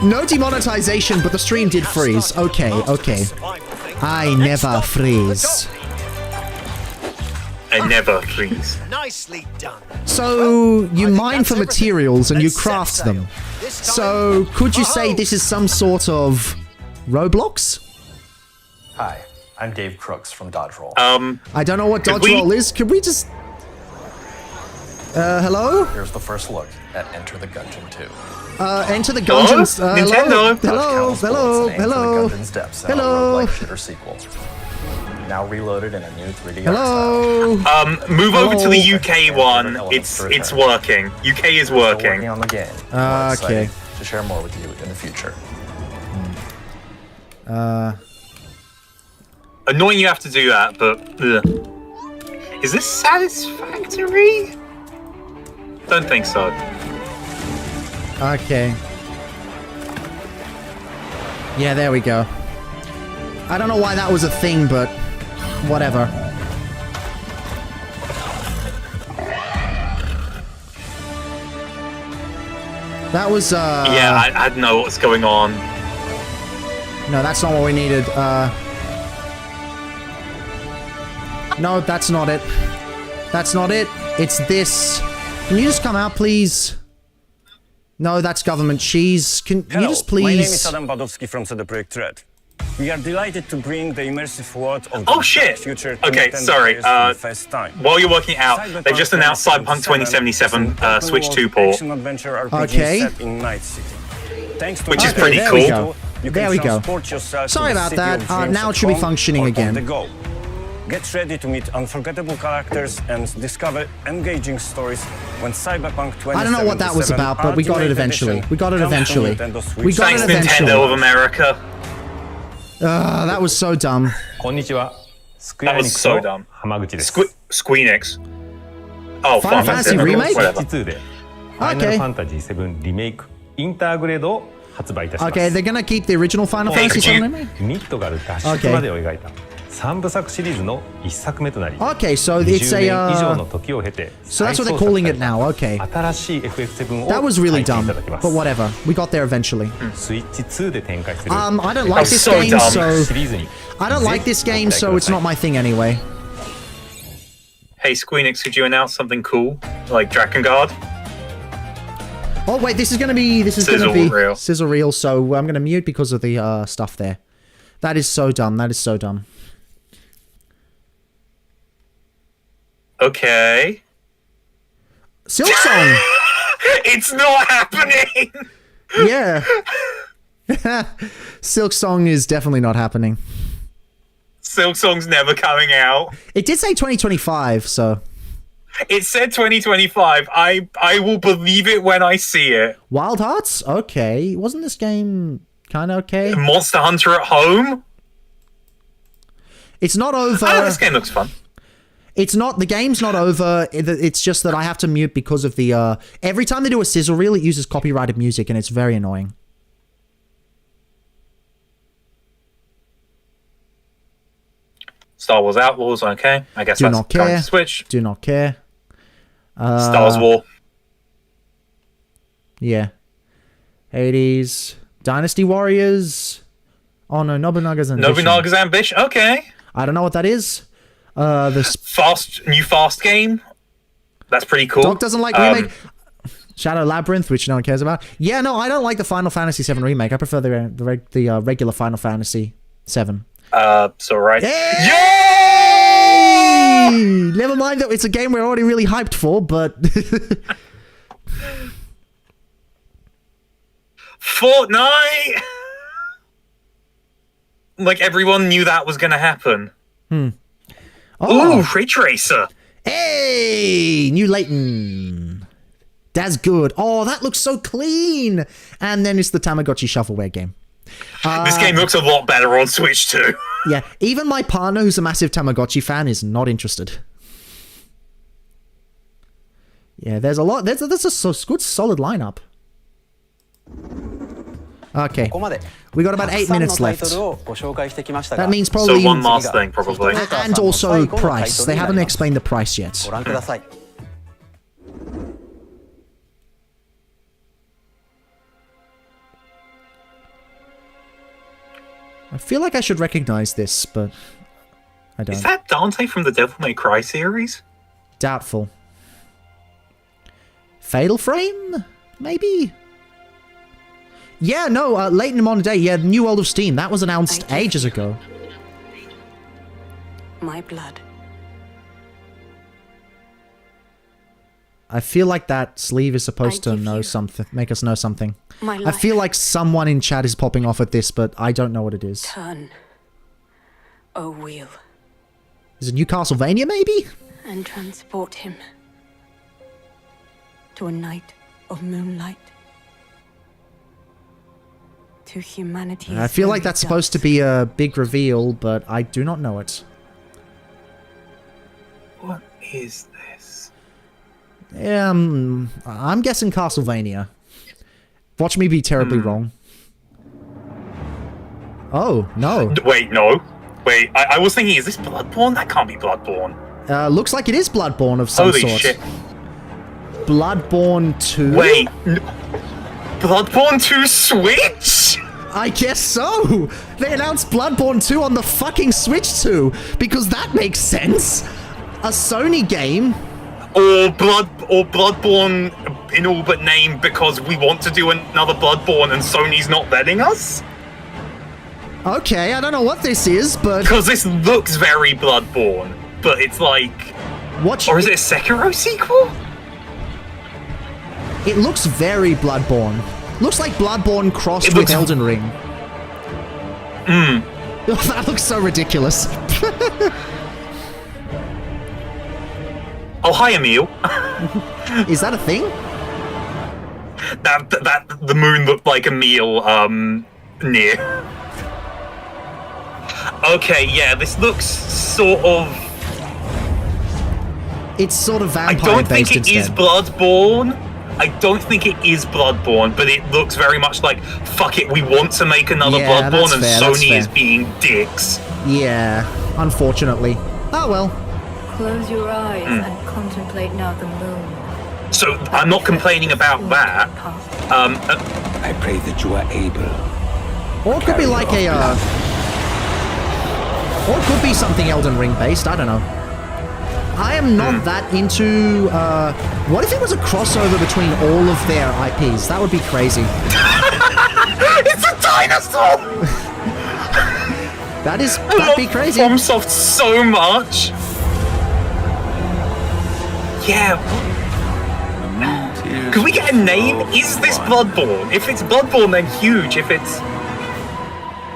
No demonetization, but the stream did freeze. Okay. I never freeze. I never freeze. Nicely done. So, you mine for materials and you craft them. So, could you say this is some sort of Roblox? Hi, I'm Dave Crooks from Dodge Roll. I don't know what Dodge Roll is. Could we just... hello? Here's the first look at Enter the Gungeon 2. Enter the Gungeons. Nintendo. Hello. Gungeon's depths in Hello. a roguelike shooter sequel. Now reloaded in a new 3D Hello. art style. Move over to the UK one. It's working. UK is Still working. working on the game. Okay. Excited to share more with you in the future. Annoying you have to do that, but ugh. Is this satisfactory? Don't think so. Okay. Yeah, there we go. I don't know why that was a thing, but whatever. That was, Yeah, I don't know what's going on. No, that's not what we needed. No, that's not it. That's not it. It's this. Can you just come out, please? No, that's government cheese. Can you just please... My name is Adam Badowski from CD Projekt Red. We are delighted to bring the immersive world of the future to Okay, Nintendo sorry. players for the first time. While you're working out, they've just announced Cyberpunk 2077 Switch 2 port. Action-adventure RPG set in Night City. Thanks to Which is pretty cool. There we go. Sorry about that. Now it should be functioning again. Get ready to meet unforgettable characters and discover engaging stories when Cyberpunk 2077 I don't know what that was about, but we got it eventually. We got it eventually. We got it eventually. Thanks, Nintendo of America. That was so dumb. That was so dumb. Squeenix. Oh, Final Fantasy Remake? Whatever. Okay, they're gonna keep the original Final Fantasy VII Remake? Okay. Okay, so it's a, so that's what they're calling it now, okay. That was really dumb, but whatever. We got there eventually. I don't like this game, so... I don't like this game, so it's not my thing anyway. Hey, Squeenix, could you announce something cool? Like Drakengard? Oh, wait, this is gonna be... Sizzle Reel, so I'm gonna mute because of the, stuff there. That is so dumb, that is so dumb. Okay. Silk Song! It's not happening! Yeah. Silk Song is definitely not happening. Silk Song's never coming out. It did say 2025, so... It said 2025. I will believe it when I see it. Wild Hearts? Okay. Wasn't this game kind of okay? Monster Hunter at Home? It's not over. Oh, this game looks fun. It's not, the game's not over, it's just that I have to mute because of the, every time they do a sizzle reel, it uses copyrighted music, and it's very annoying. Star Wars Outlaws, okay. I guess Do that's not care. time to switch. Do not care. Star Wars. Yeah. Hades. Dynasty Warriors. Oh no, Nobunaga's Ambition. Nobunaga's Ambition, okay. I don't know what that is. New Fast game. That's pretty cool. Doc doesn't like remake. Shadow Labyrinth, which no one cares about. Yeah, no, I don't like the Final Fantasy VII remake. I prefer the regular Final Fantasy VII. So right. Yay! Never mind that it's a game we're already really hyped for, but Fortnite. Like everyone knew that was going to happen. Oh, ooh, Ridge Racer. Hey, New Layton. That's good. Oh, that looks so clean. And then it's the Tamagotchi shovelware game. This game looks a lot better on Switch too. Yeah, even my partner, who's a massive Tamagotchi fan, is not interested. Yeah, there's a lot. There's a good, solid lineup. Okay, we got about 8 minutes left. That means probably... So one last thing, probably. And also price. They haven't explained the price yet. I feel like I should recognize this, but I don't. Is that Dante from the Devil May Cry series? Doubtful. Fatal Frame? Maybe? Yeah, no, late in the modern day, yeah, New World of Steam. That was announced ages ago. My blood. I feel like that sleeve is supposed to know something, make us know something. I feel like someone in chat is popping off at this, but I don't know what it is. Turn. O wheel. Is it New Castlevania, maybe? And transport him to a night of moonlight. To humanity. I feel like that's supposed to be a big reveal, but I do not know it. What is this? I'm guessing Castlevania. Watch me be terribly wrong. Oh, no. Wait, no. Wait, I was thinking, is this Bloodborne? That can't be Bloodborne. Looks like it is Bloodborne of some sort. Holy shit. Bloodborne 2? Wait. Bloodborne 2 Switch? I guess so. They announced Bloodborne 2 on the fucking Switch 2 because that makes sense. A Sony game. Or Bloodborne in all but name because we want to do another Bloodborne and Sony's not letting us? Okay, I don't know what this is, but... Because this looks very Bloodborne, but it's like... Or is it a Sekiro sequel? It looks very Bloodborne. Looks like Bloodborne crossed with Elden Ring. That looks so ridiculous. Oh, hi, Emil. Is that a thing? That the moon looked like a meal near. Okay, yeah, this looks sort of... It's sort of vampire-based I don't think it is instead. Bloodborne. I don't think it is Bloodborne, but it looks very much like, fuck it, we want to make another Bloodborne, and Sony is being dicks. Yeah, unfortunately. Oh well. Close your eyes and contemplate now the moon. So, I'm not complaining about that. I pray that you are able. Or it could be like a, or it could be something Elden Ring based, I don't know. I am not that into, what if it was a crossover between all of their IPs? That would be crazy. It's a dinosaur! That'd be crazy. FromSoft so much. Yeah. Could we get a name? Is this Bloodborne? If it's Bloodborne, then huge. If it's...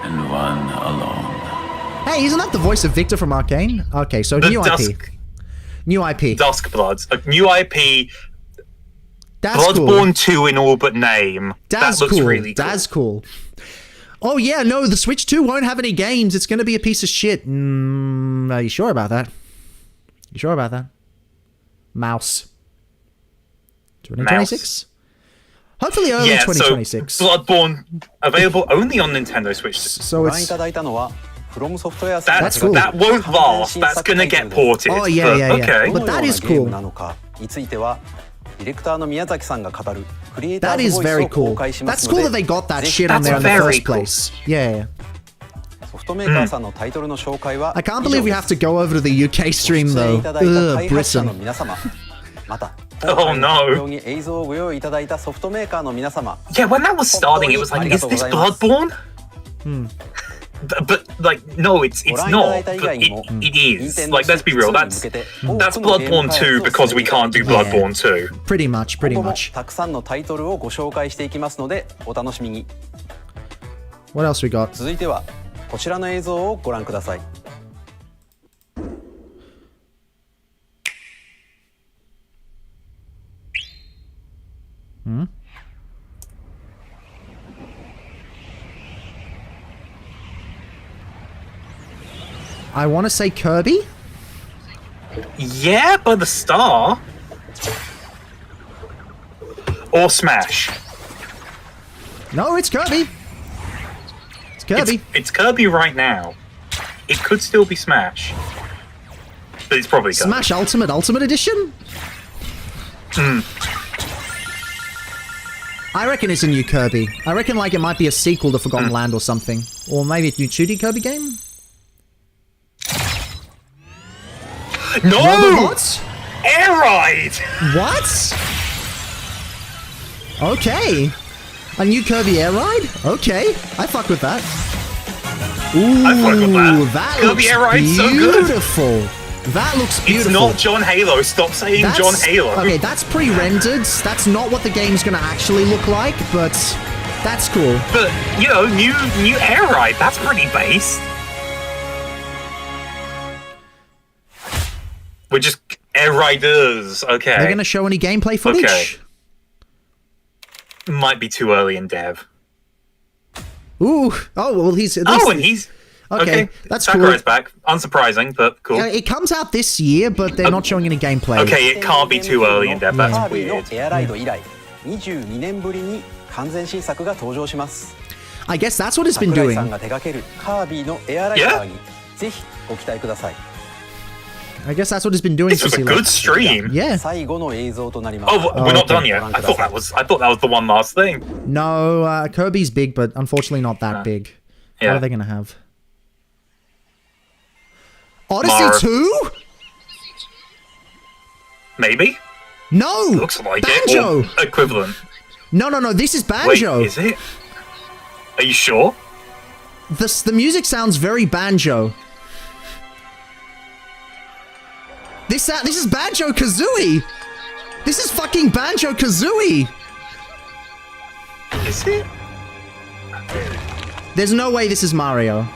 And one alone. Hey, isn't that the voice of Victor from Arcane? Okay, so The new IP. New IP. Duskbloods. A new IP. That's Bloodborne cool. 2 in all but name. That's that looks cool. really cool. That's cool. Oh yeah, no, the Switch 2 won't have any games. It's going to be a piece of shit. Are you sure about that? You sure about that? Mouse. 2026? Hopefully early 2026. So Bloodborne available only on Nintendo Switch. So it's... That won't last. That's gonna get ported. Oh yeah, yeah, yeah. Okay. But that is cool. That is very cool. That's cool that they got that shit on there in the first place. Yeah. I can't believe we have to go over to the UK stream though. Ugh, Britain. Oh no. Yeah, when that was starting, it was like, is this Bloodborne? But like, no, it's not. But it is. Like, let's be real. That's Bloodborne 2 because we can't do Bloodborne 2. Pretty much. What else we got? I want to say Kirby? Yeah, by the star. Or Smash. No, it's Kirby. It's Kirby. It's Kirby right now. It could still be Smash. But it's probably Kirby. Smash Ultimate Edition? I reckon it's a new Kirby. I reckon like it might be a sequel to Forgotten Land or something. Or maybe a new 2D Kirby game? No! Robobots? Air Ride! What? Okay. A new Kirby Air Ride? Okay. I fuck with that. Ooh, I fuck with that. That Kirby looks Air Ride's so good. beautiful. That looks beautiful. It's not John Halo. Stop saying John Halo. Okay, that's pre-rendered. That's not what the game's gonna actually look like, but that's cool. But, you know, new Air Ride, that's pretty base. We're just Air Riders, okay. They're gonna show any gameplay footage? Okay. Might be too early in dev. Ooh. Oh, well, he's... and he's... Okay, that's cool. Sakurai's back. Unsurprising, but cool. It comes out this year, but they're not showing any gameplay. Okay, it can't be too early in dev. That's weird. I guess that's what it's been doing. Yeah. I guess that's what he's been doing. This was a good stream. Yeah. Oh, we're not done yet. I thought that was the one last thing. No, Kirby's big, but unfortunately not that big. Yeah. What are they gonna have? Odyssey 2? Maybe. No. Looks like Banjo. it. Or equivalent. No. This is Banjo. Wait, is it? Are you sure? The music sounds very Banjo. This is Banjo-Kazooie! This is fucking Banjo-Kazooie! Is it? There's no way this is Mario.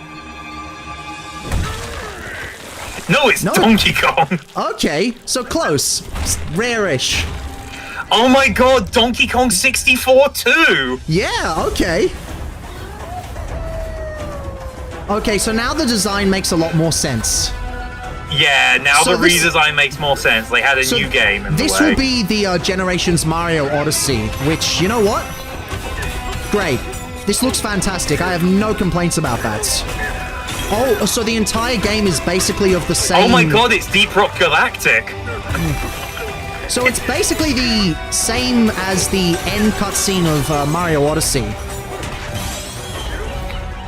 No, it's Donkey Kong! Okay, so close. Rare-ish. Oh my god, Donkey Kong 64 too! Yeah, okay. Okay, so now the design makes a lot more sense. Yeah, now So the this- redesign makes more sense. They had a new game in the way. This will be the Generations Mario Odyssey, which, you know what? Great. This looks fantastic. I have no complaints about that. Oh, so the entire game is basically of the same... Oh my god, it's Deep Rock Galactic! So it's basically the same as the end cutscene of Mario Odyssey.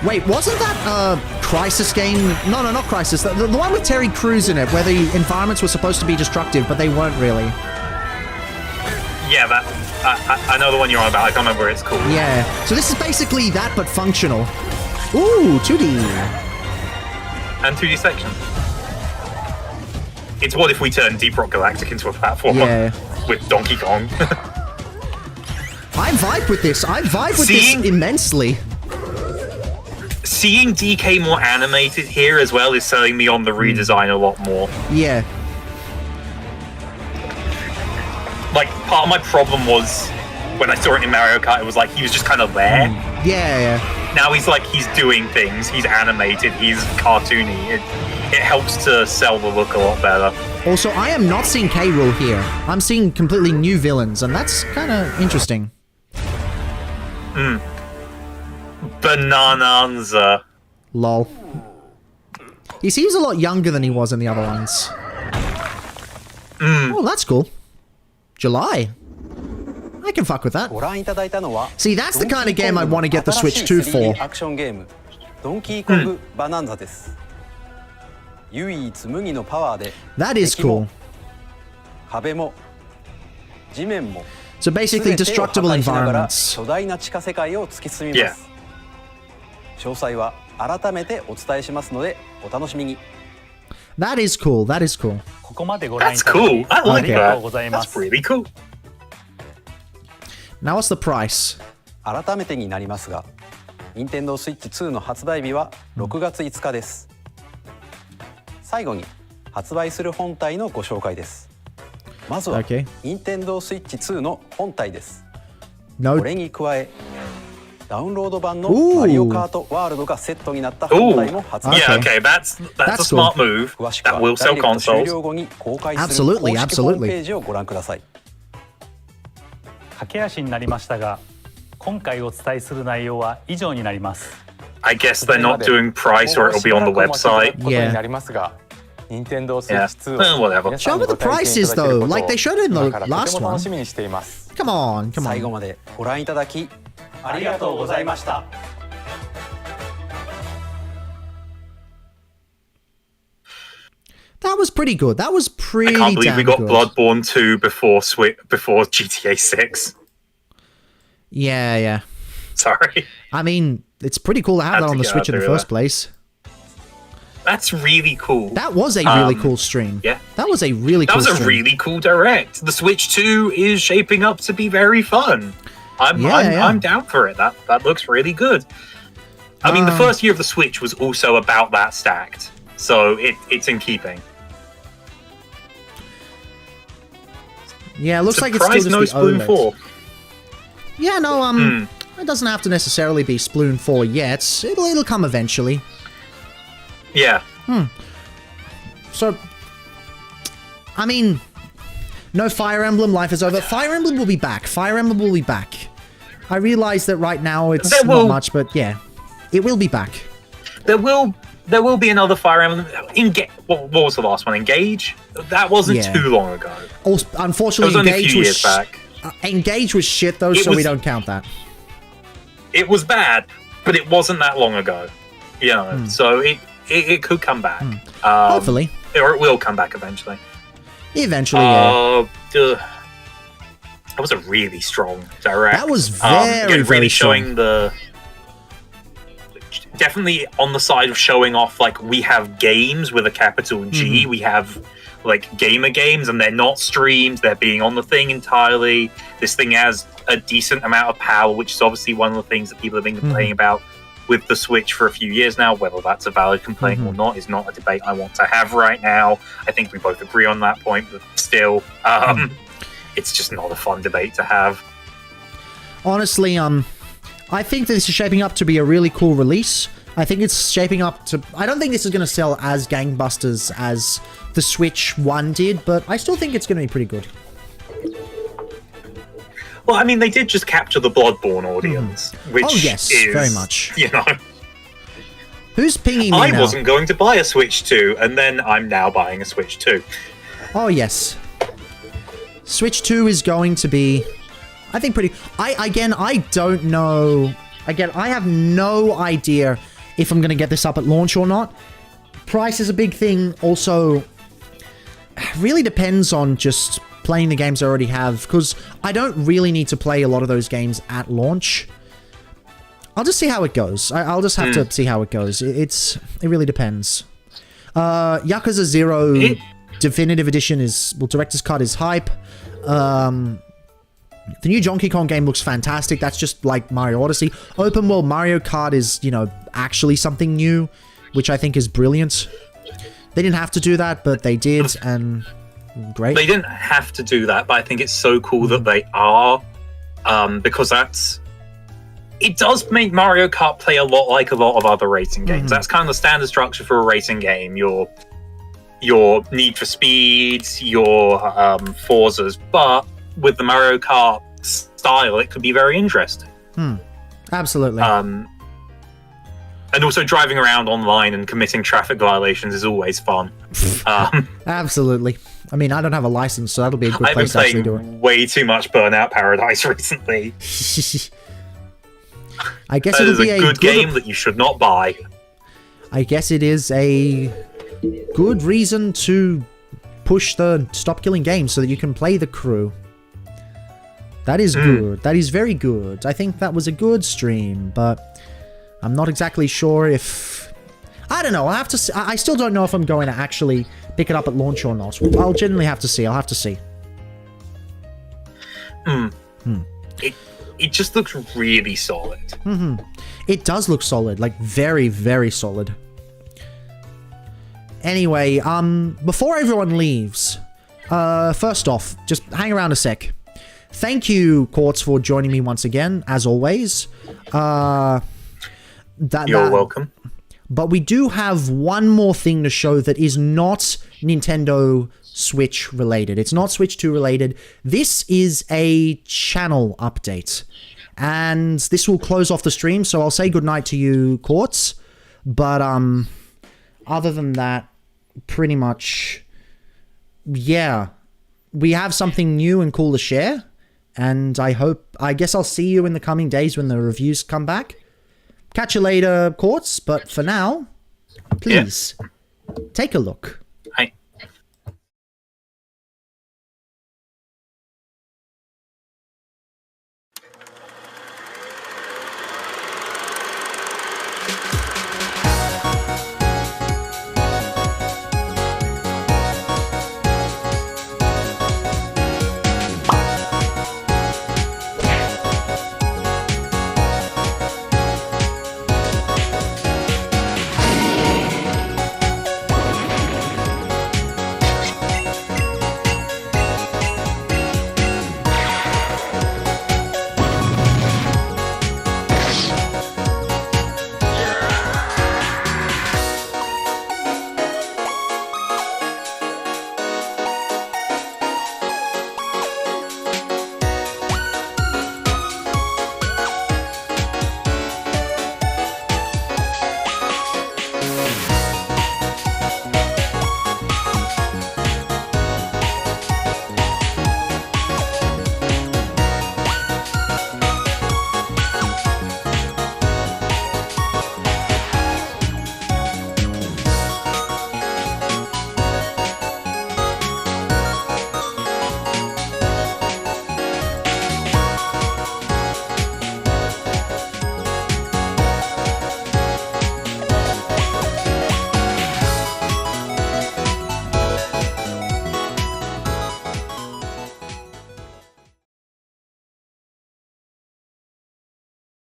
Wait, wasn't that Crisis game? No, not Crisis. The one with Terry Crews in it, where the environments were supposed to be destructive, but they weren't really. Yeah, that... I know the one you're on about. I can't remember what it's called. Yeah. So this is basically that, but functional. Ooh, 2D. And 2D sections. It's what if we turn Deep Rock Galactic into a platformer with Donkey Kong. I vibe with this. I vibe with this immensely. Seeing DK more animated here as well is selling me on the redesign a lot more. Yeah. Like, part of my problem was when I saw it in Mario Kart, it was like he was just kind of there. Yeah. Now he's doing things. He's animated. He's cartoony. It helps to sell the look a lot better. Also, I am not seeing K. Rool here. I'm seeing completely new villains, and that's kind of interesting. Bananza. Lol. He seems a lot younger than he was in the other ones. Oh, that's cool. July. I can fuck with that. See, that's the kind of game I want to get the Switch 2 for. That is cool. So basically, destructible environments. Yeah. 詳細は改めてお伝えしますのでお楽しみに。 That is cool. That is cool. ここまでご覧い That's ただき cool. I あ like りがと that. うございま That's す。 really cool. Now what's the price? 改めてになりますが、Nintendo Switch 2の発売日は6月5日です。最後に発売する本体のご紹介です。まずは Nintendo Switch 2の本体です。これに加え、ダウンロード版のマリオカートワールドがセットになった本体も発売。Yeah, okay, that's a smart move. That will sell consoles. 終了後に公開する公式ホームページをご覧ください。駆け足になりましたが、今回お伝えする内容は以上になります。I guess they're not doing price or it'll be on the website. Yeah. Well, whatever. Show me the prices though, like they showed it in the last one. Come on, come 最後 on. までご覧いただきありがとうございました。That was pretty good. That was pretty I can't believe we damn got good. Bloodborne 2 before GTA 6. Yeah. Sorry. I mean, it's pretty cool to have Had that to on the get Switch out in the there. first place. That's really cool. That was a really cool stream. Yeah. That was a really That cool was a stream. really cool direct. The Switch 2 is shaping up to be very fun. I'm down for it. That looks really good. I mean, the first year of the Switch was also about that stacked, so it's in keeping. Yeah, it looks like it's still Surprised just no the Splatoon OLED. 4. Yeah, no, it doesn't have to necessarily be Splatoon 4 yet. It'll come eventually. Yeah. So, I mean, no Fire Emblem, life is over. Fire Emblem will be back. Fire Emblem will be back. I realize that right now it's not much, but yeah, it will be back. There will there will be another Fire Emblem. What was the last one? Engage? That wasn't too long ago. Also, unfortunately, it was only Engage a few was years back. Engage was shit though, so we don't count that. It was bad, but it wasn't that long ago. You know, so it could come back. Hopefully. Or it will come back eventually. Eventually, yeah. That was a really strong direct. That was very really strong. showing the... Definitely on the side of showing off, like, we have games with a capital G. We have, like, gamer games, and they're not streamed. They're being on the thing entirely. This thing has a decent amount of power, which is obviously one of the things that people have been complaining about with the Switch for a few years now. Whether that's a valid complaint or not is not a debate I want to have right now. I think we both agree on that point, but still, it's just not a fun debate to have. Honestly, I think this is shaping up to be a really cool release. I think it's shaping up to... I don't think this is going to sell as gangbusters as the Switch 1 did, but I still think it's going to be pretty good. Well, I mean, they did just capture the Bloodborne audience, which yes, is... very much. You know... Who's pinging me I now? wasn't going to buy a Switch 2, and then I'm now buying a Switch 2. Oh, yes. Switch 2 is going to be... I think pretty... I don't know... Again, I have no idea if I'm going to get this up at launch or not. Price is a big thing. Also, really depends on just playing the games I already have, because I don't really need to play a lot of those games at launch. I'll just see how it goes. I'll just have to see how it goes. It really depends. Yakuza 0 Definitive Edition is... Well, Director's Cut is hype. The new Donkey Kong game looks fantastic. That's just like Mario Odyssey. Open World Mario Kart is, you know, actually something new, which I think is brilliant. They didn't have to do that, but they did, and great. They didn't have to do that, but I think it's so cool that they are, because that's... It does make Mario Kart play a lot like a lot of other racing games. That's kind of the standard structure for a racing game. Your Need for Speeds, your Forzas, but with the Mario Kart style, it could be very interesting. Absolutely. And also driving around online and committing traffic violations is always fun. Absolutely. I mean, I don't have a license, so that'll be a good place to actually do it. I've been playing way too much Burnout Paradise recently. I guess it it'll is be a good game that you should not buy. I guess it is a good reason to push the stop killing games so that you can play the crew. That is good. That is very good. I think that was a good stream, but I'm not exactly sure if... I don't know. I have to. I still don't know if I'm going to actually pick it up at launch or not. I'll generally have to see. I'll have to see. It just looks really solid. It does look solid. Like, very, very solid. Anyway, before everyone leaves, first off, just hang around a sec. Thank you, Quartz, for joining me once again, as always. You're welcome. But we do have one more thing to show that is not Nintendo Switch related. It's not Switch 2 related. This is a channel update. And this will close off the stream, so I'll say goodnight to you, Quartz. But, other than that, pretty much, yeah. We have something new and cool to share. And I guess I'll see you in the coming days when the reviews come back. Catch you later, Quartz. But for now, please, take a look.